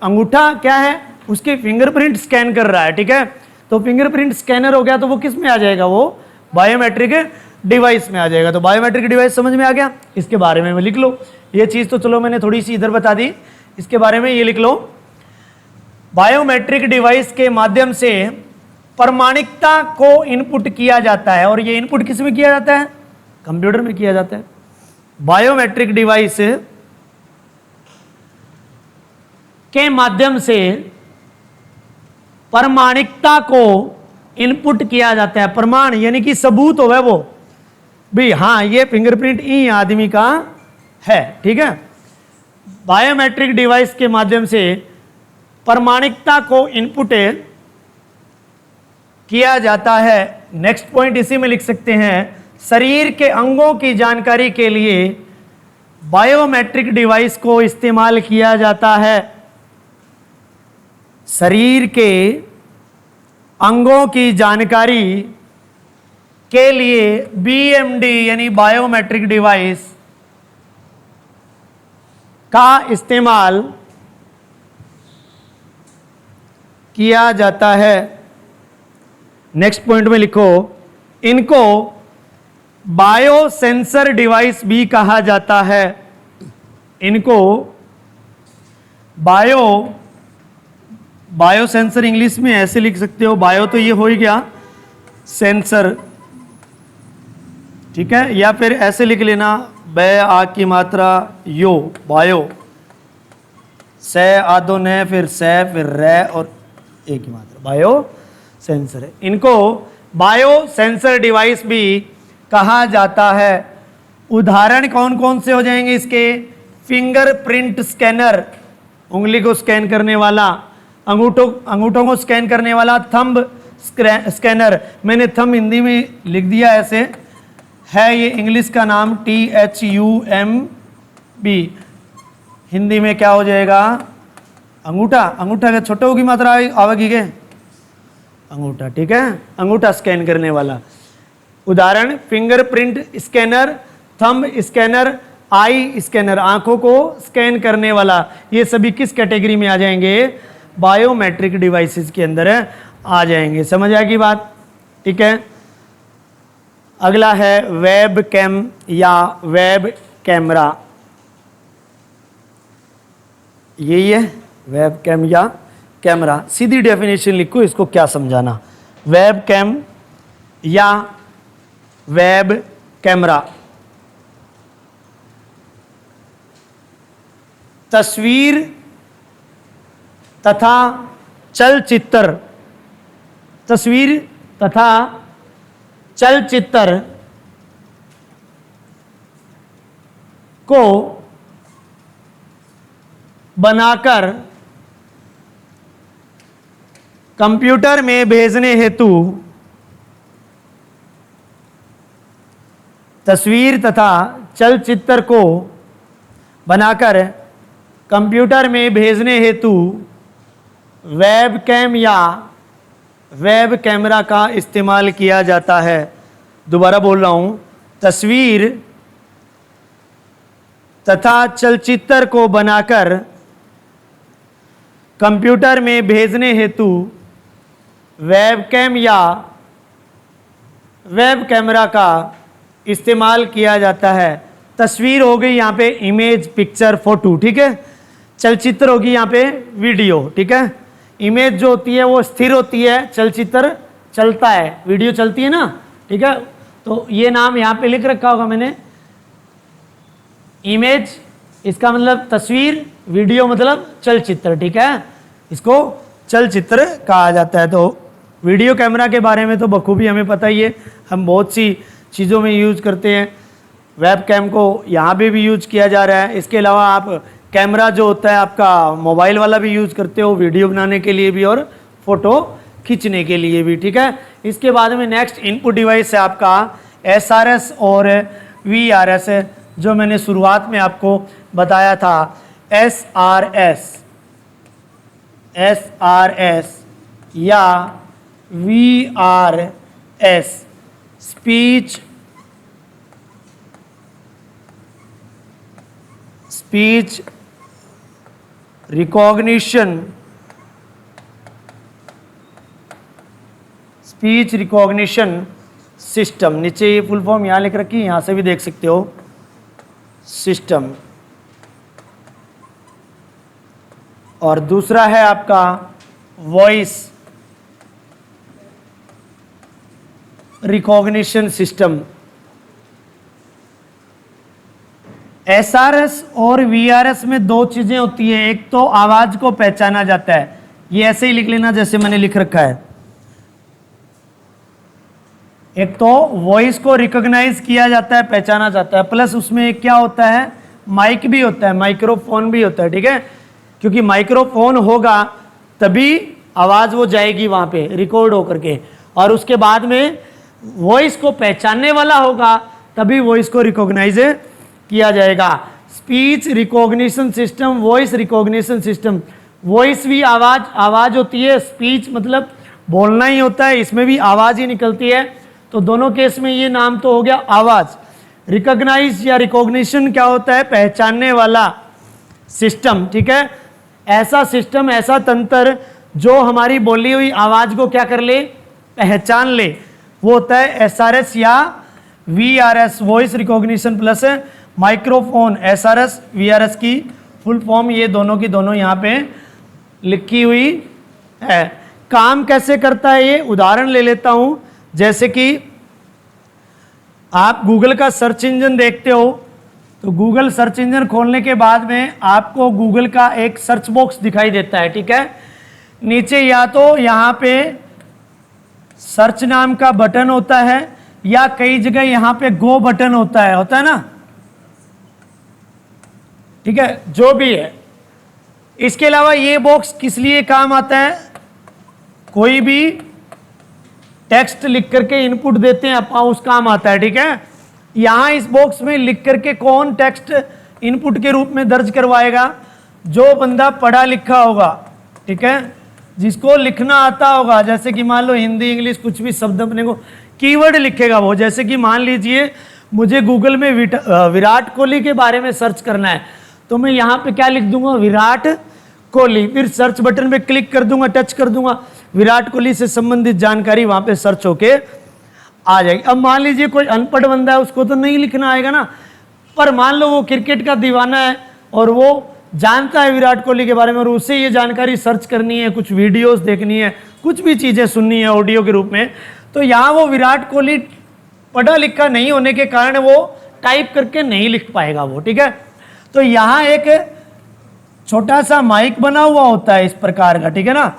अंगूठा क्या है, उसके फिंगरप्रिंट स्कैन कर रहा है, ठीक है। तो फिंगरप्रिंट स्कैनर हो गया तो वो किस में आ जाएगा? वो बायोमेट्रिक डिवाइस में आ जाएगा। तो बायोमेट्रिक डिवाइस समझ में आ गया, इसके बारे में लिख लो। ये चीज़ तो चलो मैंने थोड़ी सी इधर बता दी, इसके बारे में ये लिख लो। बायोमेट्रिक डिवाइस के माध्यम से प्रमाणिकता को इनपुट किया जाता है, और ये इनपुट किस में किया जाता है? कंप्यूटर में किया जाता है। बायोमेट्रिक डिवाइस के माध्यम से प्रमाणिकता को इनपुट किया जाता है। प्रमाण यानी कि सबूत हो वो भी, हाँ ये फिंगरप्रिंट ई आदमी का है, ठीक है। बायोमेट्रिक डिवाइस के माध्यम से प्रमाणिकता को इनपुट किया जाता है। नेक्स्ट पॉइंट इसी में लिख सकते हैं, शरीर के अंगों की जानकारी के लिए बायोमेट्रिक डिवाइस को इस्तेमाल किया जाता है। शरीर के अंगों की जानकारी के लिए बीएमडी यानी बायोमेट्रिक डिवाइस का इस्तेमाल किया जाता है। नेक्स्ट पॉइंट में लिखो, इनको बायो सेंसर डिवाइस भी कहा जाता है। इनको बायो सेंसर इंग्लिश में ऐसे लिख सकते हो, बायो तो ये हो ही गया, सेंसर, ठीक है, या फिर ऐसे लिख लेना, बै आ की मात्रा यो, बायो, से आदो ने, फिर से, फिर रे और ए की मात्रा, बायो सेंसर है। इनको बायो सेंसर डिवाइस भी कहा जाता है। उदाहरण कौन कौन से हो जाएंगे इसके? फिंगरप्रिंट स्कैनर, उंगली को स्कैन करने वाला, अंगूठों को स्कैन करने वाला थंब स्कैनर। मैंने थंब हिंदी में लिख दिया ऐसे है, ये इंग्लिश का नाम THUMB, हिंदी में क्या हो जाएगा? अंगूठा। अंगूठा का छोटा होगी मात्रा आवेगी के अंगूठा, ठीक है, अंगूठा स्कैन करने वाला। उदाहरण फिंगरप्रिंट स्कैनर, थंब स्कैनर, आई स्कैनर, आंखों को स्कैन करने वाला। ये सभी किस कैटेगरी में आ जाएंगे? बायोमेट्रिक डिवाइसेस के अंदर आ जाएंगे। समझ आएगी बात, ठीक है। अगला है वेब कैम या वेब कैमरा। यही है वेब कैम या कैमरा। सीधी डेफिनेशन लिखो, इसको क्या समझाना। वेब कैम या वेब कैमरा तस्वीर तथा चलचित्र, तस्वीर तथा चलचित्र को बनाकर कंप्यूटर में भेजने हेतु, तस्वीर तथा चलचित्र को बनाकर कंप्यूटर में भेजने हेतु वेबकैम या वेब कैमरा का इस्तेमाल किया जाता है। दोबारा बोल रहा हूँ, तस्वीर तथा चलचित्र को बनाकर कंप्यूटर में भेजने हेतु वेबकैम या वेब कैमरा का इस्तेमाल किया जाता है। तस्वीर हो गई यहाँ पे इमेज, पिक्चर, फोटो, ठीक है। चलचित्र होगी यहाँ पे वीडियो, ठीक है। इमेज जो होती है वो स्थिर होती है, चलचित्र चलता है, वीडियो चलती है ना, ठीक है। तो ये नाम यहाँ पे लिख रखा होगा मैंने, इमेज इसका मतलब तस्वीर, वीडियो मतलब चलचित्र, ठीक है। इसको चलचित्र कहा जाता है। तो वीडियो कैमरा के बारे में तो बखूबी हमें पता ही है, हम बहुत सी चीज़ों में यूज़ करते हैं। वेब कैम को यहाँ पे भी यूज किया जा रहा है। इसके अलावा आप कैमरा जो होता है आपका मोबाइल वाला भी यूज़ करते हो, वीडियो बनाने के लिए भी और फोटो खींचने के लिए भी, ठीक है। इसके बाद में नेक्स्ट इनपुट डिवाइस है आपका SRS और VRS, जो मैंने शुरुआत में आपको बताया था। SRS या VRS स्पीच रिकॉग्निशन सिस्टम, नीचे ये फुल फॉर्म यहाँ लिख रखी है, यहाँ से भी देख सकते हो, सिस्टम। और दूसरा है आपका वॉइस रिकॉग्निशन सिस्टम। एसआरएस और वीआरएस में दो चीजें होती हैं, एक तो आवाज को पहचाना जाता है, ये ऐसे ही लिख लेना जैसे मैंने लिख रखा है। एक तो वॉइस को रिकॉग्नाइज किया जाता है, पहचाना जाता है, प्लस उसमें एक क्या होता है, माइक भी होता है, माइक्रोफोन भी होता है, ठीक है, क्योंकि माइक्रोफोन होगा तभी आवाज वो जाएगी वहां पे रिकॉर्ड होकर के, और उसके बाद में वॉइस को पहचानने वाला होगा तभी वॉइस को रिकॉग्नाइज किया जाएगा। Speech recognition system, voice recognition system. Voice भी आवाज होती है, स्पीच मतलब बोलना ही होता है, इसमें भी आवाज ही निकलती है, तो दोनों केस में ये नाम तो हो गया आवाज। रिकॉग्नाइज या रिकॉग्निशन क्या होता है, पहचानने वाला सिस्टम, ठीक है, ऐसा सिस्टम, ऐसा तंत्र जो हमारी बोली हुई आवाज को क्या कर ले, पहचान ले, वो होता है एसआरएस या VRS, voice recognition plus microphone. SRS VRS की फुल फॉर्म ये दोनों की दोनों यहाँ पे लिखी हुई है। काम कैसे करता है ये उदाहरण ले लेता हूं, जैसे कि आप गूगल का सर्च इंजन देखते हो, तो गूगल सर्च इंजन खोलने के बाद में आपको गूगल का एक सर्च बॉक्स दिखाई देता है, ठीक है, नीचे या तो यहाँ पे सर्च नाम का बटन होता है या कई जगह यहाँ पे गो बटन होता है ना, ठीक है, जो भी है। इसके अलावा ये बॉक्स किस लिए काम आता है, कोई भी टेक्स्ट लिख करके इनपुट देते हैं अपना, उस काम आता है, ठीक है। यहां इस बॉक्स में लिख करके कौन टेक्स्ट इनपुट के रूप में दर्ज करवाएगा, जो बंदा पढ़ा लिखा होगा, ठीक है, जिसको लिखना आता होगा, जैसे कि मान लो हिंदी इंग्लिश कुछ भी शब्द अपने को कीवर्ड लिखेगा वो, जैसे कि मान लीजिए मुझे गूगल में विराट कोहली के बारे में सर्च करना है, तो मैं यहाँ पे क्या लिख दूंगा, विराट कोहली, फिर सर्च बटन पे क्लिक कर दूंगा, टच कर दूंगा, विराट कोहली से संबंधित जानकारी वहां पे सर्च होके आ जाएगी। अब मान लीजिए कोई अनपढ़ बंदा है, उसको तो नहीं लिखना आएगा ना, पर मान लो वो क्रिकेट का दीवाना है और वो जानता है विराट कोहली के बारे में और उससे ये जानकारी सर्च करनी है, कुछ वीडियोस देखनी है, कुछ भी चीजें सुननी है ऑडियो के रूप में, तो यहाँ वो विराट कोहली पढ़ा लिखा नहीं होने के कारण वो टाइप करके नहीं लिख पाएगा वो, ठीक है। तो यहाँ एक छोटा सा माइक बना हुआ होता है इस प्रकार का, ठीक है ना,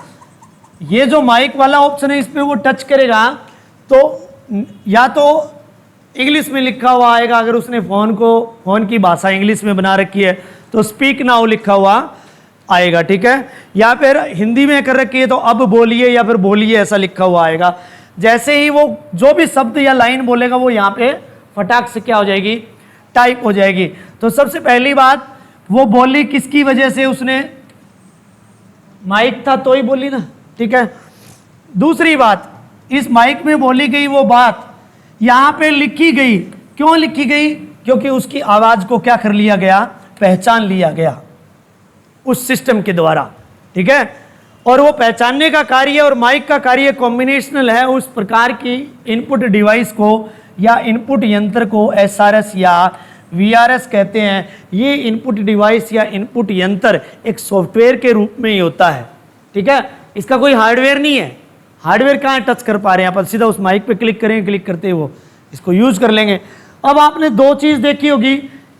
ये जो माइक वाला ऑप्शन है इस पे वो टच करेगा तो या तो इंग्लिश में लिखा हुआ आएगा, अगर उसने फोन की भाषा इंग्लिश में बना रखी है तो स्पीक नाउ लिखा हुआ आएगा, ठीक है, या फिर हिंदी में कर रखी है तो अब बोलिए या फिर बोलिए ऐसा लिखा हुआ आएगा। जैसे ही वो जो भी शब्द या लाइन बोलेगा वो यहाँ पे फटाक से क्या हो जाएगी, टाइप हो जाएगी। तो सबसे पहली बात, वो बोली किसकी वजह से, उसने माइक था तो ही बोली ना, ठीक है। दूसरी बात, इस माइक में बोली गई वो बात यहां पे लिखी गई, क्यों लिखी गई, क्योंकि उसकी आवाज को क्या कर लिया गया, पहचान लिया गया उस सिस्टम के द्वारा, ठीक है। और वो पहचानने का कार्य और माइक का कार्य कॉम्बिनेशनल है, उस प्रकार की इनपुट डिवाइस को या इनपुट यंत्र को एसआरएस या वीआरएस कहते हैं। ये इनपुट डिवाइस या इनपुट यंत्र एक सॉफ्टवेयर के रूप में ही होता है, ठीक है, इसका कोई हार्डवेयर नहीं है। हार्डवेयर कहाँ टच कर पा रहे हैं, आप सीधा उस माइक पे क्लिक करेंगे, क्लिक करते ही वो इसको यूज कर लेंगे। अब आपने दो चीज देखी होगी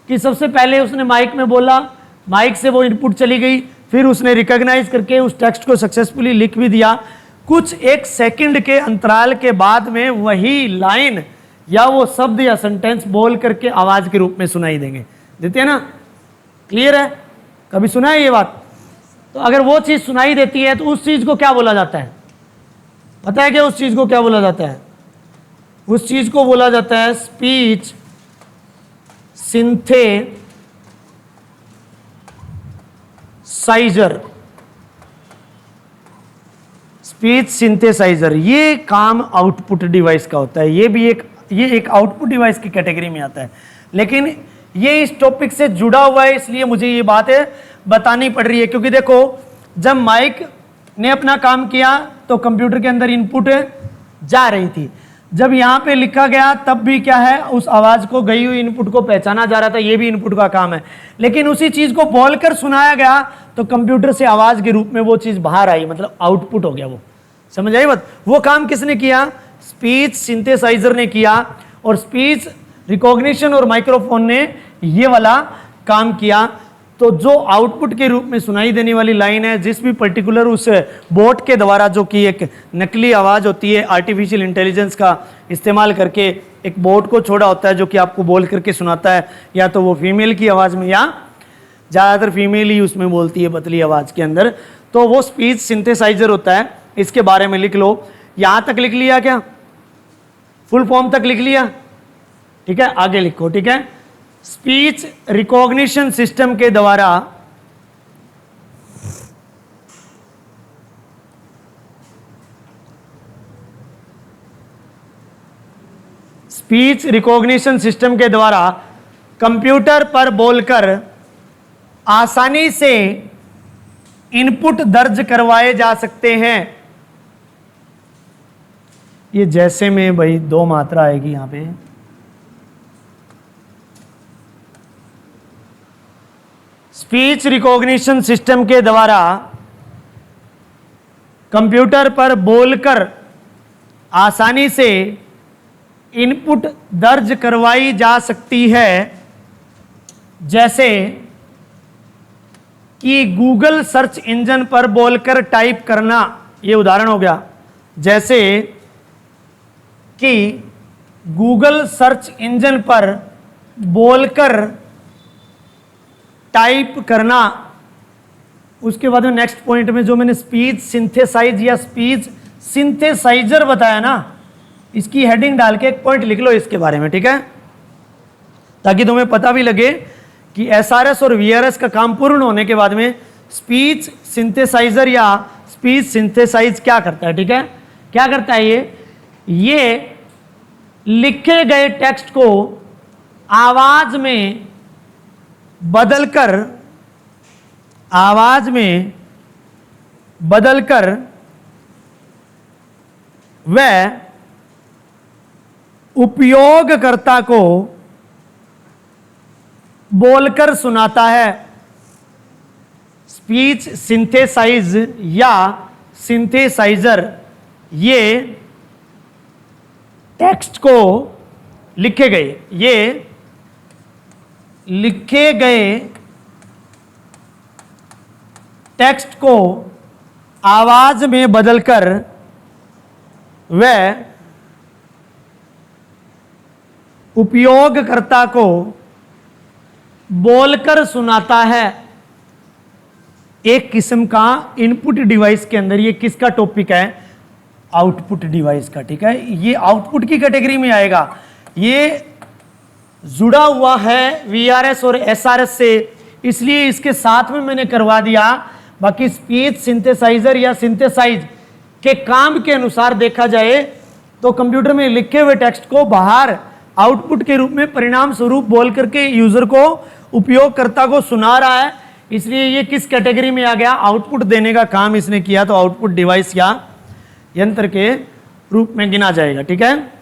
कि सबसे पहले उसने माइक में बोला, माइक से वो इनपुट चली गई, फिर उसने रिकॉग्नाइज करके उस टेक्स्ट को सक्सेसफुली लिख भी दिया। कुछ एक सेकंड के अंतराल के बाद में वही लाइन या वो शब्द या सेंटेंस बोल करके आवाज के रूप में सुनाई देते हैं ना, क्लियर है, कभी सुना है ये बात। तो अगर वो चीज सुनाई देती है तो उस चीज को क्या बोला जाता है, पता है क्या उस चीज को क्या बोला जाता है, उस चीज को बोला जाता है स्पीच सिंथेसाइजर। स्पीच सिंथेसाइजर ये काम आउटपुट डिवाइस का होता है, ये एक आउटपुट डिवाइस की कैटेगरी में आता है, लेकिन ये इस टॉपिक से जुड़ा हुआ है, इसलिए मुझे ये बातें बतानी पड़ रही है। क्योंकि देखो, जब माइक ने अपना काम किया तो कंप्यूटर के अंदर इनपुट जा रही थी, जब यहाँ पे लिखा गया तब भी क्या है, उस आवाज को, गई हुई इनपुट को पहचाना जा रहा था, ये भी इनपुट का काम है। लेकिन उसी चीज को बोलकर सुनाया गया तो कंप्यूटर से आवाज के रूप में वो चीज बाहर आई, मतलब आउटपुट हो गया। वो समझ आई बात? वो काम किसने किया? स्पीच सिंथेसाइजर ने किया, और स्पीच रिकॉग्निशन और माइक्रोफोन ने ये वाला काम किया। तो जो आउटपुट के रूप में सुनाई देने वाली लाइन है, जिस भी पर्टिकुलर उस बोट के द्वारा, जो कि एक नकली आवाज़ होती है, आर्टिफिशियल इंटेलिजेंस का इस्तेमाल करके एक बोट को छोड़ा होता है जो कि आपको बोल करके सुनाता है, या तो वो फीमेल की आवाज़ में, या ज़्यादातर फीमेल ही उसमें बोलती है पतली आवाज़ के अंदर। तो वो स्पीच सिंथेसाइजर होता है। इसके बारे में लिख लो। यहाँ तक लिख लिया क्या? फुल फॉर्म तक लिख लिया? ठीक है, आगे लिखो। ठीक है, स्पीच रिकॉग्निशन सिस्टम के द्वारा स्पीच रिकॉग्निशन सिस्टम के द्वारा कंप्यूटर पर बोलकर आसानी से इनपुट दर्ज करवाए जा सकते हैं। ये जैसे में भाई दो मात्रा आएगी यहां पे। स्पीच रिकॉग्निशन सिस्टम के द्वारा कंप्यूटर पर बोलकर आसानी से इनपुट दर्ज करवाई जा सकती है, जैसे कि गूगल सर्च इंजन पर बोलकर टाइप करना। ये उदाहरण हो गया। जैसे कि गूगल सर्च इंजन पर बोलकर टाइप करना। उसके बाद में नेक्स्ट पॉइंट में जो मैंने स्पीच सिंथेसाइज या स्पीच सिंथेसाइजर बताया ना, इसकी हेडिंग डाल के एक पॉइंट लिख लो इसके बारे में। ठीक है, ताकि तुम्हें पता भी लगे कि एसआरएस और वीआरएस का काम पूर्ण होने के बाद में स्पीच सिंथेसाइजर या स्पीच सिंथेसाइज क्या करता है। ठीक है, क्या करता है? ये लिखे गए टेक्स्ट को आवाज में बदलकर वह उपयोगकर्ता को बोलकर सुनाता है। स्पीच सिंथेसाइज या सिंथेसाइजर ये टेक्स्ट को लिखे गए टेक्स्ट को आवाज में बदलकर वह उपयोगकर्ता को बोलकर सुनाता है। एक किस्म का इनपुट डिवाइस के अंदर, ये किसका टॉपिक है? आउटपुट डिवाइस का। ठीक है, ये आउटपुट की कैटेगरी में आएगा। ये जुड़ा हुआ है वीआरएस और एसआरएस से, इसलिए इसके साथ में मैंने करवा दिया। बाकी स्पीच सिंथेसाइजर या सिंथेसाइज के काम के अनुसार देखा जाए तो कंप्यूटर में लिखे हुए टेक्स्ट को बाहर आउटपुट के रूप में परिणाम स्वरूप बोल करके यूजर को, उपयोगकर्ता को सुना रहा है। इसलिए ये किस कैटेगरी में आ गया? आउटपुट देने का काम इसने किया, तो आउटपुट डिवाइस या यंत्र के रूप में गिना जाएगा। ठीक है,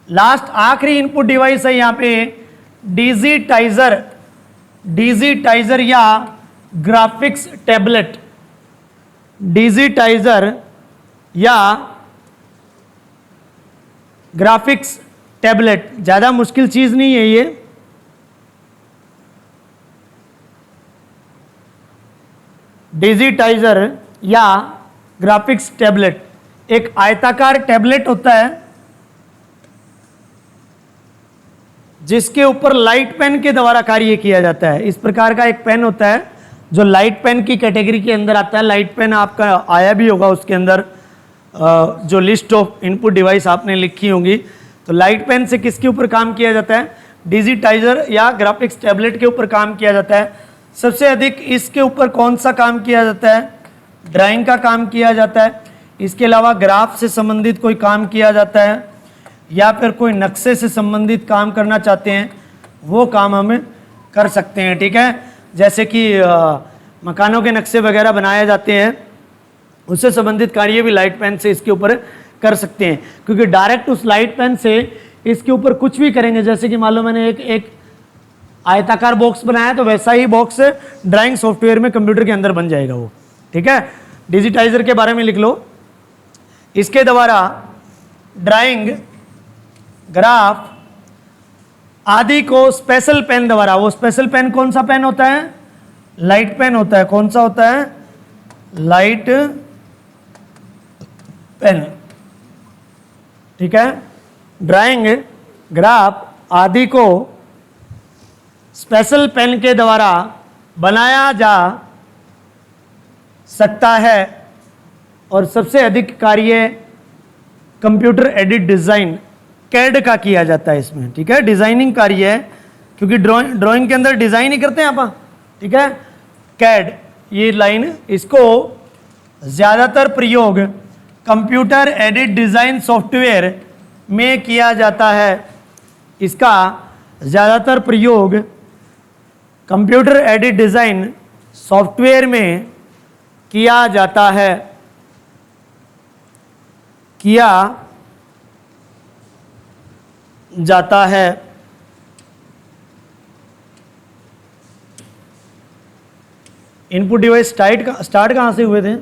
लास्ट आखिरी इनपुट डिवाइस है यहां पे डिजिटाइजर या ग्राफिक्स टैबलेट। डिजिटाइजर या ग्राफिक्स टैबलेट ज्यादा मुश्किल चीज नहीं है। ये डिजिटाइजर या ग्राफिक्स टैबलेट एक आयताकार टैबलेट होता है जिसके ऊपर लाइट पेन के द्वारा कार्य किया जाता है। इस प्रकार का एक पेन होता है जो लाइट पेन की कैटेगरी के अंदर आता है। लाइट पेन आपका आया भी होगा, उसके अंदर जो लिस्ट ऑफ इनपुट डिवाइस आपने लिखी होंगी। तो लाइट पेन से किसके ऊपर काम किया जाता है? डिजिटाइजर या ग्राफिक्स टैबलेट के ऊपर काम किया जाता है। सबसे अधिक इसके ऊपर कौन सा काम किया जाता है? ड्राइंग का काम किया जाता है। इसके अलावा ग्राफ से संबंधित कोई काम किया जाता है, या फिर कोई नक्शे से संबंधित काम करना चाहते हैं, वो काम हम कर सकते हैं। ठीक है, जैसे कि मकानों के नक्शे वगैरह बनाए जाते हैं, उससे संबंधित कार्य भी लाइट पेन से इसके ऊपर कर सकते हैं, क्योंकि डायरेक्ट उस लाइट पेन से इसके ऊपर कुछ भी करेंगे, जैसे कि मान लो मैंने एक आयताकार बॉक्स बनाया तो वैसा ही बॉक्स ड्राइंग सॉफ्टवेयर में कंप्यूटर के अंदर बन जाएगा वो। ठीक है, डिजिटाइजर के बारे में लिख लो। इसके द्वारा ड्राइंग, ग्राफ आदि को स्पेशल पेन द्वारा, वो स्पेशल पेन कौन सा पेन होता है? लाइट पेन होता है। कौन सा होता है? Light pen. ठीक है, ड्राइंग, ग्राफ आदि को स्पेशल पेन के द्वारा बनाया जा सकता है और सबसे अधिक कार्य कंप्यूटर एडिट डिज़ाइन कैड का किया जाता है इसमें। ठीक है, डिज़ाइनिंग कार्य है, क्योंकि ड्राइंग के अंदर डिज़ाइन ही करते हैं आप। ठीक है, कैड, ये लाइन, इसको ज़्यादातर प्रयोग कंप्यूटर एडिट डिज़ाइन सॉफ्टवेयर में किया जाता है। इसका ज़्यादातर प्रयोग कंप्यूटर एडिट डिज़ाइन सॉफ्टवेयर में किया जाता है, किया जाता है। इनपुट डिवाइस स्टार्ट कहाँ से हुए थे?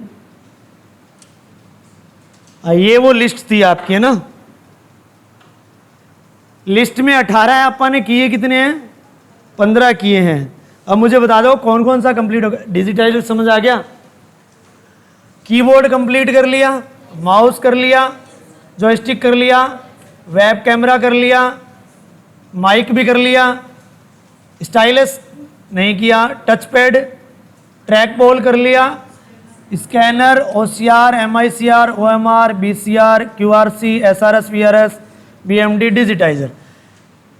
ये वो लिस्ट थी आपकी, है ना? लिस्ट में 18 है, आपा ने किए कितने हैं? 15 किए हैं। अब मुझे बता दो कौन कौन सा कंप्लीट हो गया। डिजिटाइजर समझ आ गया? कीबोर्ड कंप्लीट कर लिया, माउस कर लिया, जॉयस्टिक कर लिया, वेब कैमरा कर लिया, माइक भी कर लिया, स्टाइलस नहीं किया, टच पैड, ट्रैक बॉल कर लिया, scanner, OCR, MICR, OMR, BCR, QRC, SRS, VRS, BMD, digitiser.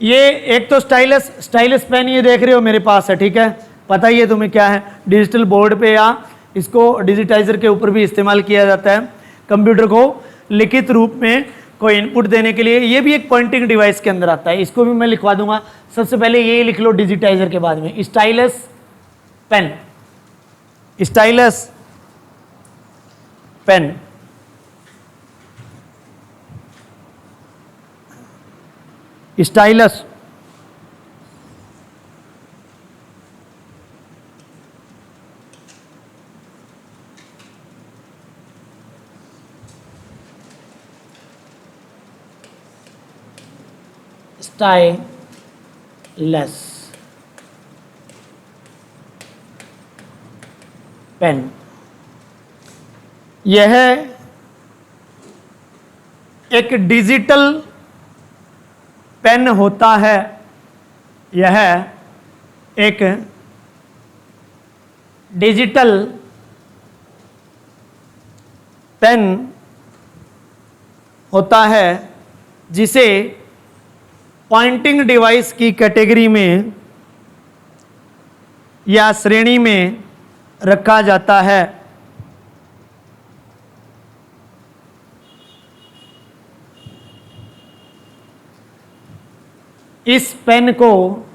ये एक तो स्टाइलस पेन ये देख रहे हो मेरे पास है। ठीक है, पता ही है तुम्हें क्या है। डिजिटल बोर्ड पे या इसको डिजिटाइजर के ऊपर भी इस्तेमाल किया जाता है कंप्यूटर को लिखित रूप में कोई इनपुट देने के लिए। ये भी एक पॉइंटिंग डिवाइस के अंदर आता है, इसको भी मैं लिखवा दूंगा। सबसे पहले ये लिख लो डिजिटाइजर के बाद में stylus pen, stylus pen. Stylus stylus pen, यह एक डिजिटल पेन होता है। यह एक डिजिटल पेन होता है जिसे पॉइंटिंग डिवाइस की कैटेगरी में या श्रेणी में रखा जाता है। इस पेन को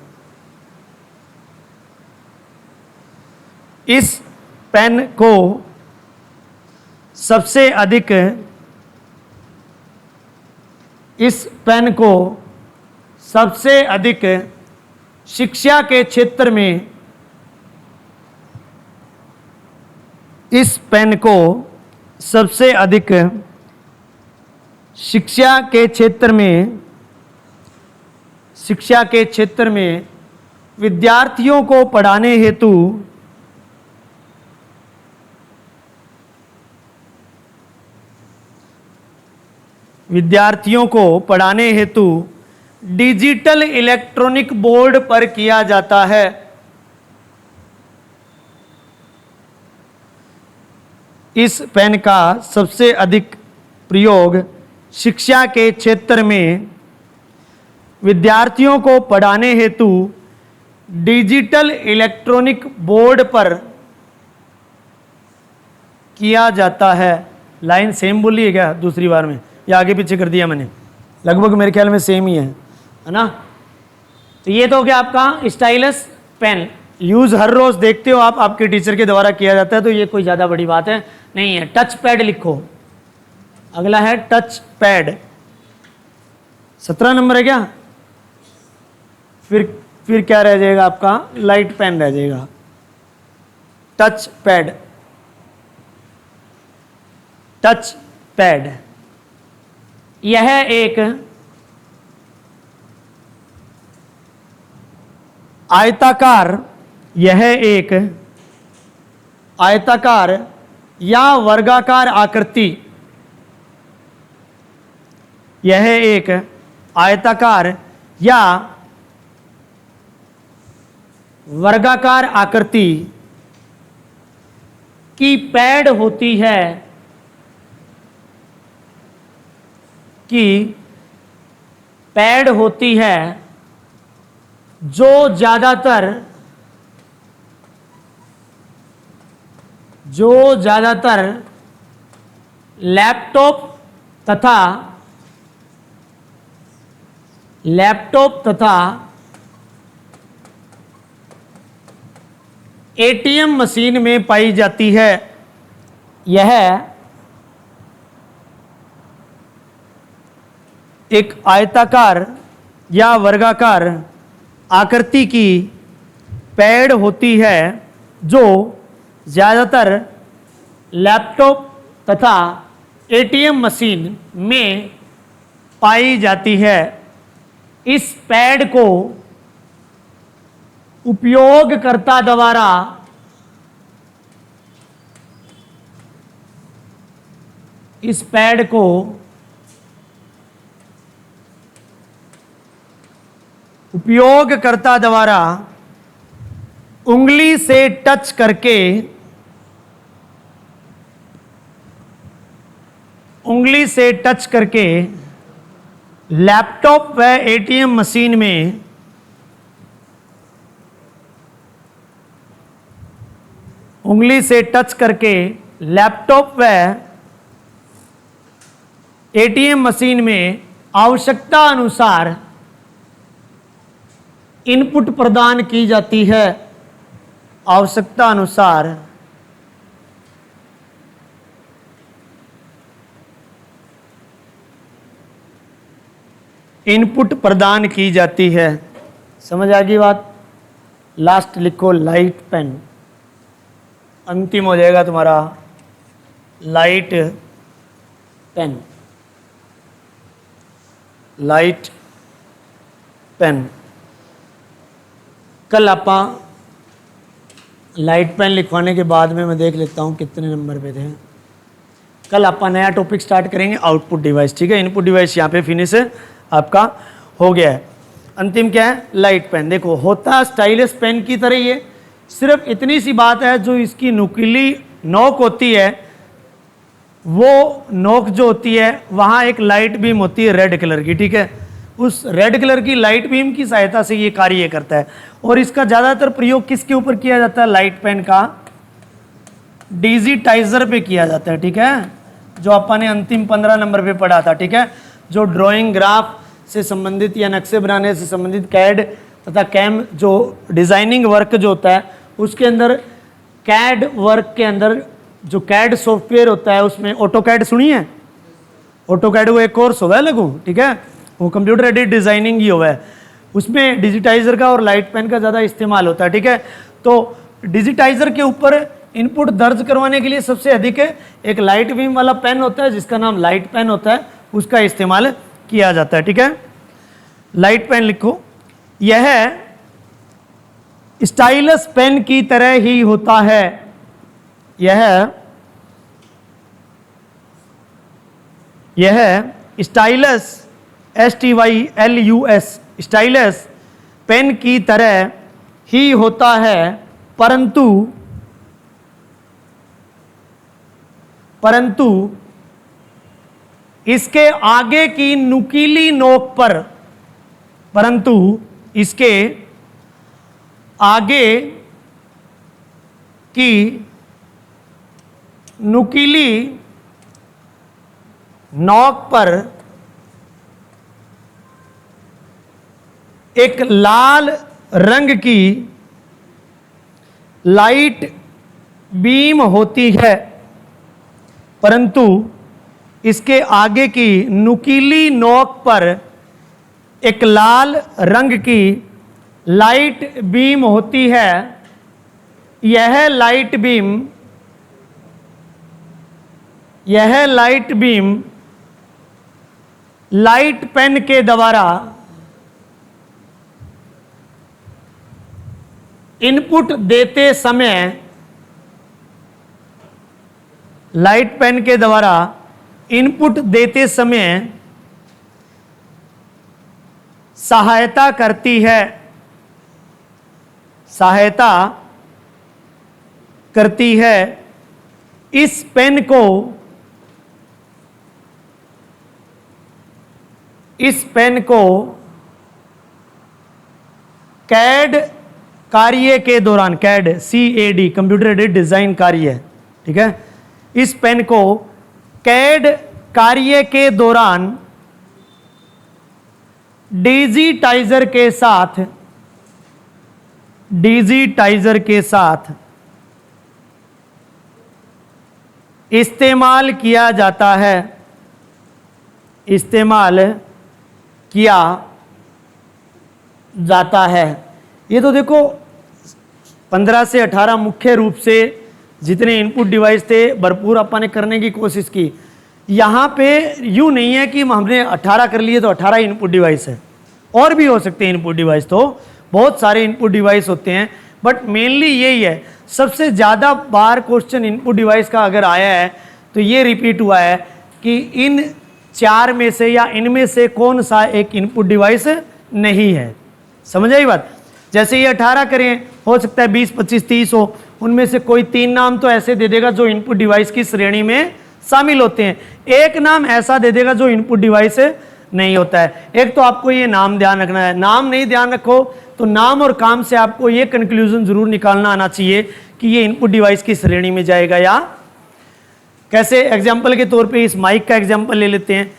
सबसे अधिक, इस पेन को सबसे अधिक शिक्षा के क्षेत्र में, इस पेन को सबसे अधिक शिक्षा के क्षेत्र में विद्यार्थियों को पढ़ाने हेतु डिजिटल इलेक्ट्रॉनिक बोर्ड पर किया जाता है। इस पेन का सबसे अधिक प्रयोग शिक्षा के क्षेत्र में विद्यार्थियों को पढ़ाने हेतु डिजिटल इलेक्ट्रॉनिक बोर्ड पर किया जाता है। लाइन सेम बोली है क्या दूसरी बार में, या आगे पीछे कर दिया मैंने? लगभग मेरे ख्याल में सेम ही है ना? तो ये तो हो गया आपका स्टाइलस पेन। यूज़ हर रोज़ देखते हो आप, आपके टीचर के द्वारा किया जाता है, तो ये कोई ज़्यादा बड़ी बात है नहीं है। टच पैड लिखो, अगला है टच पैड, 17 नंबर है क्या? फिर क्या रह जाएगा आपका? लाइट पेन रह जाएगा। टच पैड, टच पैड यह एक आयताकार, यह एक आयताकार या वर्गाकार आकृति, यह एक आयताकार या वर्गाकार आकृति की पैड होती है, की पैड होती है जो ज्यादातर लैपटॉप तथा एटीएम मशीन में पाई जाती है। यह एक आयताकार या वर्गाकार आकृति की पैड होती है जो ज़्यादातर लैपटॉप तथा एटीएम मशीन में पाई जाती है। इस पैड को उपयोगकर्ता द्वारा इस पैड को उपयोगकर्ता द्वारा उंगली से टच करके लैपटॉप व एटीएम मशीन में उंगली से टच करके लैपटॉप व एटीएम मशीन में आवश्यकता अनुसार इनपुट प्रदान की जाती है। आवश्यकता अनुसार इनपुट प्रदान की जाती है। समझ आ गई बात? लास्ट लिखो लाइट पेन, अंतिम हो जाएगा तुम्हारा लाइट पेन। लाइट पेन कल आपा लाइट पेन लिखवाने के बाद में मैं देख लेता हूँ कितने नंबर पे थे। कल आपा नया टॉपिक स्टार्ट करेंगे आउटपुट डिवाइस, ठीक है। इनपुट डिवाइस यहाँ पे फिनिश है आपका, हो गया है। अंतिम क्या है? Light pen. देखो होता स्टाइलस पेन की तरह ही है, सिर्फ इतनी सी बात है जो इसकी नुकीली नोक होती है, वो नोक जो होती है वहाँ एक लाइट बीम होती है रेड कलर की, ठीक है। उस रेड कलर की लाइट बीम की सहायता से ये कार्य करता है। और इसका ज़्यादातर प्रयोग किसके ऊपर किया जाता है? लाइट पेन का डिजिटाइजर पे किया जाता है, ठीक है, जो अपन ने अंतिम 15 नंबर पे पढ़ा था, ठीक है। जो ड्राइंग ग्राफ से संबंधित या नक्शे बनाने से संबंधित कैड तथा कैम जो डिज़ाइनिंग वर्क जो होता है उसके अंदर, कैड वर्क के अंदर जो कैड सॉफ्टवेयर होता है उसमें ऑटोकैड सुनी है? ऑटोकैड वो एक कोर्स हुआ है लगू, ठीक है, वो कंप्यूटर एडेड डिज़ाइनिंग ही हुआ है, उसमें डिजिटाइजर का और लाइट पेन का ज़्यादा इस्तेमाल होता है, ठीक है। तो डिजिटाइजर के ऊपर इनपुट दर्ज करवाने के लिए सबसे अधिक एक लाइट बीम वाला पेन होता है जिसका नाम लाइट पेन होता है, उसका इस्तेमाल किया जाता है, ठीक है। लाइट पेन लिखो, यह स्टाइलस पेन की तरह ही होता है। यह स्टाइलस STYLUS स्टाइलस पेन की तरह ही होता है, परंतु इसके आगे की नुकीली नोक पर, परंतु इसके आगे की नुकीली नोक पर एक लाल रंग की लाइट बीम होती है, परंतु इसके आगे की नुकीली नोक पर एक लाल रंग की लाइट बीम होती है। यह लाइट बीम लाइट पेन के द्वारा इनपुट देते समय सहायता करती है। इस पेन को कैड कार्य के दौरान, CAD CAD computer aided design कार्य है, ठीक है। इस पेन को कैड कार्य के दौरान डिजिटाइजर के साथ इस्तेमाल किया जाता है। ये तो देखो 15 से 18 मुख्य रूप से जितने इनपुट डिवाइस थे भरपूर अपन ने करने की कोशिश की। यहाँ पे यूँ नहीं है कि हमने 18 कर लिए तो 18 इनपुट डिवाइस है, और भी हो सकते हैं इनपुट डिवाइस, तो बहुत सारे इनपुट डिवाइस होते हैं, बट मेनली यही है। सबसे ज़्यादा बार क्वेश्चन इनपुट डिवाइस का अगर आया है तो ये रिपीट हुआ है कि इन 4 में से या इनमें से कौन सा एक इनपुट डिवाइस नहीं है। समझ आई बात? जैसे ये 18 करें, हो सकता है 20, 25, 30 हो, उनमें से कोई 3 नाम तो ऐसे दे देगा जो इनपुट डिवाइस की श्रेणी में शामिल होते हैं, एक नाम ऐसा दे देगा जो इनपुट डिवाइस नहीं होता है। एक तो आपको ये नाम ध्यान रखना है, नाम नहीं ध्यान रखो तो नाम और काम से आपको ये कंक्लूजन जरूर निकालना आना चाहिए कि ये इनपुट डिवाइस की श्रेणी में जाएगा या कैसे। एग्जाम्पल के तौर पे इस माइक का एग्जाम्पल ले लेते हैं।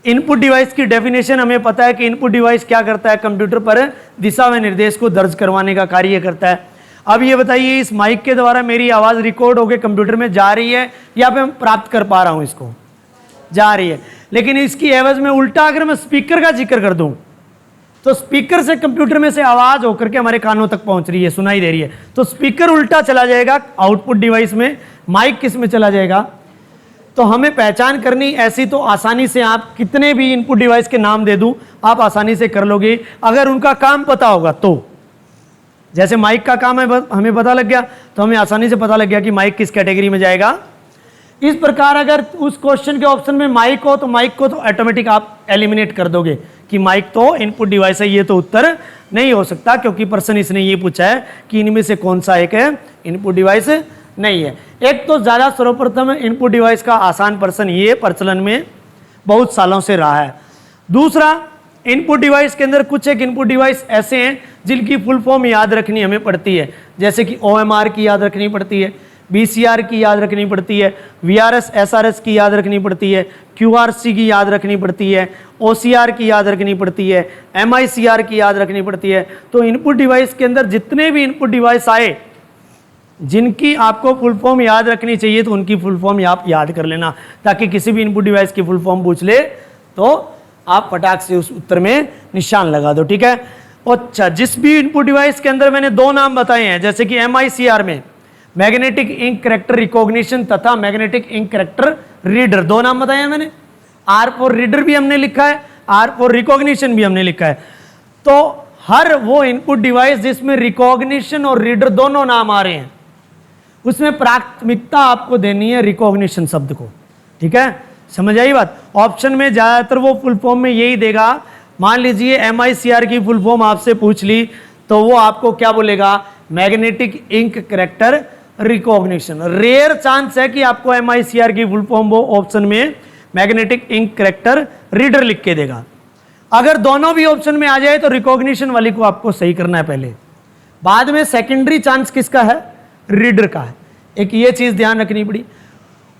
इनपुट डिवाइस की डेफिनेशन हमें पता है कि इनपुट डिवाइस क्या करता है, कंप्यूटर पर दिशा व निर्देश को दर्ज करवाने का कार्य करता है। अब ये बताइए, इस माइक के द्वारा मेरी आवाज़ रिकॉर्ड होकर कंप्यूटर में जा रही है या फिर मैं प्राप्त कर पा रहा हूँ इसको? जा रही है। लेकिन इसकी एवज में उल्टा अगर मैं स्पीकर का जिक्र कर दूं तो स्पीकर से कंप्यूटर में से आवाज़ होकर के हमारे कानों तक पहुंच रही है, सुनाई दे रही है, तो स्पीकर उल्टा चला जाएगा आउटपुट डिवाइस में, माइक किस में चला जाएगा। तो हमें पहचान करनी ऐसी तो आसानी से आप कितने भी इनपुट डिवाइस के नाम दे दूं आप आसानी से कर लोगे अगर उनका काम पता होगा तो। जैसे माइक का काम है हमें पता लग गया तो हमें आसानी से पता लग गया कि माइक किस कैटेगरी में जाएगा। इस प्रकार अगर उस क्वेश्चन के ऑप्शन में माइक हो तो माइक को तो ऑटोमेटिक आप एलिमिनेट कर दोगे कि माइक तो इनपुट डिवाइस है, ये तो उत्तर नहीं हो सकता क्योंकि पर्सन इसने ये पूछा है कि इनमें से कौन सा एक है इनपुट डिवाइस नहीं है। एक तो ज़्यादा सर्वप्रथम इनपुट डिवाइस का आसान पर्सन ये प्रचलन में बहुत सालों से रहा है। दूसरा, इनपुट डिवाइस के अंदर कुछ एक इनपुट डिवाइस ऐसे हैं जिनकी फुल फॉर्म याद रखनी हमें पड़ती है, जैसे कि OMR की याद रखनी पड़ती है, BCR की याद रखनी पड़ती है, VRS SRS की याद रखनी पड़ती है, QRC की याद रखनी पड़ती है, OCR की याद रखनी पड़ती है, MICR की याद रखनी पड़ती है। तो इनपुट डिवाइस के अंदर जितने भी इनपुट डिवाइस आए जिनकी आपको फुल फॉर्म याद रखनी चाहिए तो उनकी फुल फॉर्म आप याद कर लेना, ताकि किसी भी इनपुट डिवाइस की फुल फॉर्म पूछ ले तो आप फटाक से उस उत्तर में निशान लगा दो, ठीक है। अच्छा, जिस भी इनपुट डिवाइस के अंदर मैंने 2 नाम बताए हैं, जैसे कि MICR में मैग्नेटिक इंक कैरेक्टर रिकॉग्निशन तथा मैग्नेटिक इंक कैरेक्टर रीडर, 2 नाम बताए हैं मैंने। R फॉर रीडर भी हमने लिखा है, R फॉर रिकॉग्निशन भी हमने लिखा है। तो हर वो इनपुट डिवाइस जिसमें रिकॉग्निशन और रीडर दोनों नाम आ रहे हैं उसमें प्राथमिकता आपको देनी है रिकॉग्निशन शब्द को, ठीक है। समझ आई बात? ऑप्शन में ज़्यादातर वो फुल फॉर्म में यही देगा। मान लीजिए MICR की फुल फॉर्म आपसे पूछ ली तो वो आपको क्या बोलेगा, magnetic ink character recognition. Rare chance है कि आपको MICR की फुल फॉर्म वो ऑप्शन में मैग्नेटिक इंक कैरेक्टर रीडर लिख के देगा। अगर दोनों भी ऑप्शन में आ जाए तो रिकॉग्निशन वाली को आपको सही करना है पहले, बाद में सेकेंडरी चांस किसका है, रीडर का है। एक ये चीज ध्यान रखनी पड़ी।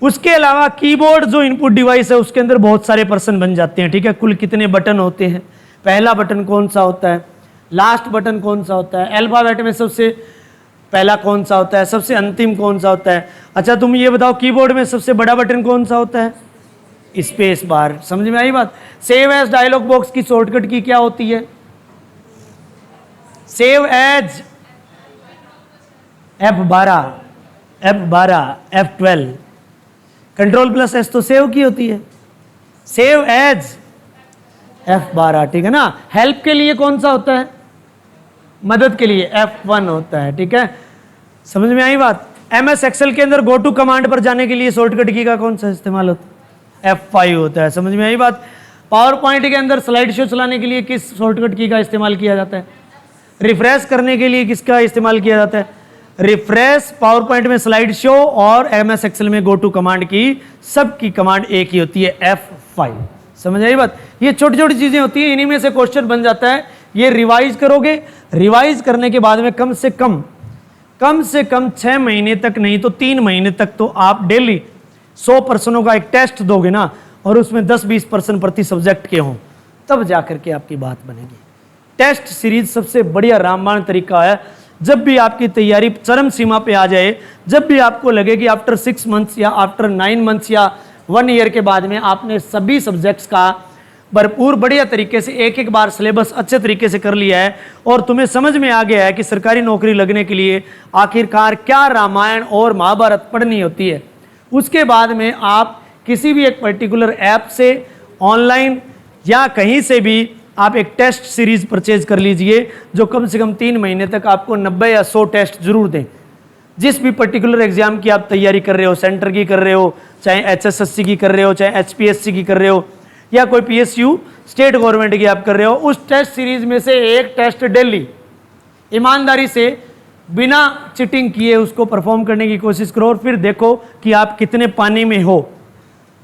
उसके अलावा कीबोर्ड जो इनपुट डिवाइस है उसके अंदर बहुत सारे पर्सन बन जाते हैं, ठीक है। कुल कितने बटन होते हैं, पहला बटन कौन सा होता है, लास्ट बटन कौन सा होता है, अल्फाबेट में सबसे पहला कौन सा होता है, सबसे अंतिम कौन सा होता है। अच्छा तुम ये बताओ कीबोर्ड में सबसे बड़ा बटन कौन सा होता है, स्पेस बार। समझ में आई बात? सेव एज डायलॉग बॉक्स की शॉर्टकट की क्या होती है? Save as F12, F12, control plus S तो सेव की होती है, सेव एज F12, ठीक है ना। हेल्प के लिए कौन सा होता है? मदद के लिए F1 होता है, ठीक है। समझ में आई बात? MS एक्सेल के अंदर गो टू कमांड पर जाने के लिए शॉर्टकट की का कौन सा इस्तेमाल होता है? F5 होता है। समझ में आई बात? पावर पॉइंट के अंदर स्लाइड शो चलाने के लिए किस शॉर्टकट की का इस्तेमाल किया जाता है? रिफ्रेश करने के लिए किसका इस्तेमाल किया जाता है? रिफ्रेश। पावर पॉइंट में स्लाइड शो और MS एक्सेल में गो टू कमांड की सबकी कमांड एक ही होती है, F5। समझ आई बात? ये छोटी छोटी चीजें होती है, इन्हीं में से क्वेश्चन बन जाता है। ये रिवाइज करोगे, रिवाइज करने के बाद में कम से कम 6 महीने तक, नहीं तो 3 महीने तक तो आप डेली 100 प्रश्नों का एक टेस्ट दोगे ना, और उसमें 10-20 प्रश्न प्रति सब्जेक्ट के हों, तब जाकर के आपकी बात बनेगी। टेस्ट सीरीज सबसे बढ़िया रामबाण तरीका है। जब भी आपकी तैयारी चरम सीमा पे आ जाए, जब भी आपको लगे कि आफ्टर 6 मंथ्स या आफ्टर 9 मंथ्स या 1 ईयर के बाद में आपने सभी सब्जेक्ट्स का भरपूर बढ़िया तरीके से एक बार सिलेबस अच्छे तरीके से कर लिया है, और तुम्हें समझ में आ गया है कि सरकारी नौकरी लगने के लिए आखिरकार क्या रामायण और महाभारत पढ़नी होती है, उसके बाद में आप किसी भी एक पर्टिकुलर ऐप से, ऑनलाइन या कहीं से भी आप एक टेस्ट सीरीज परचेज कर लीजिए, जो कम से कम 3 महीने तक आपको 90 या 100 टेस्ट जरूर दें। जिस भी पर्टिकुलर एग्जाम की आप तैयारी कर रहे हो, सेंटर की कर रहे हो, चाहे HSSC की कर रहे हो, चाहे HPSC की कर रहे हो, या कोई PSU स्टेट गवर्नमेंट की आप कर रहे हो, उस टेस्ट सीरीज में से एक टेस्ट डेली ईमानदारी से बिना चिटिंग किए उसको परफॉर्म करने की कोशिश करो, और फिर देखो कि आप कितने पानी में हो।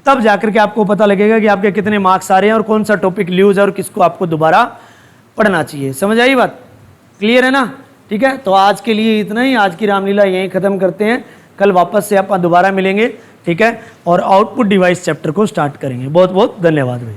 तब जाकर के आपको पता लगेगा कि आपके कितने मार्क्स आ रहे हैं और कौन सा टॉपिक लूज है और किसको आपको दोबारा पढ़ना चाहिए। समझ आई बात? क्लियर है ना? ठीक है, तो आज के लिए इतना ही। आज की रामलीला यहीं ख़त्म करते हैं। कल वापस से आप दोबारा मिलेंगे, ठीक है, और आउटपुट डिवाइस चैप्टर को स्टार्ट करेंगे। बहुत बहुत धन्यवाद भाई।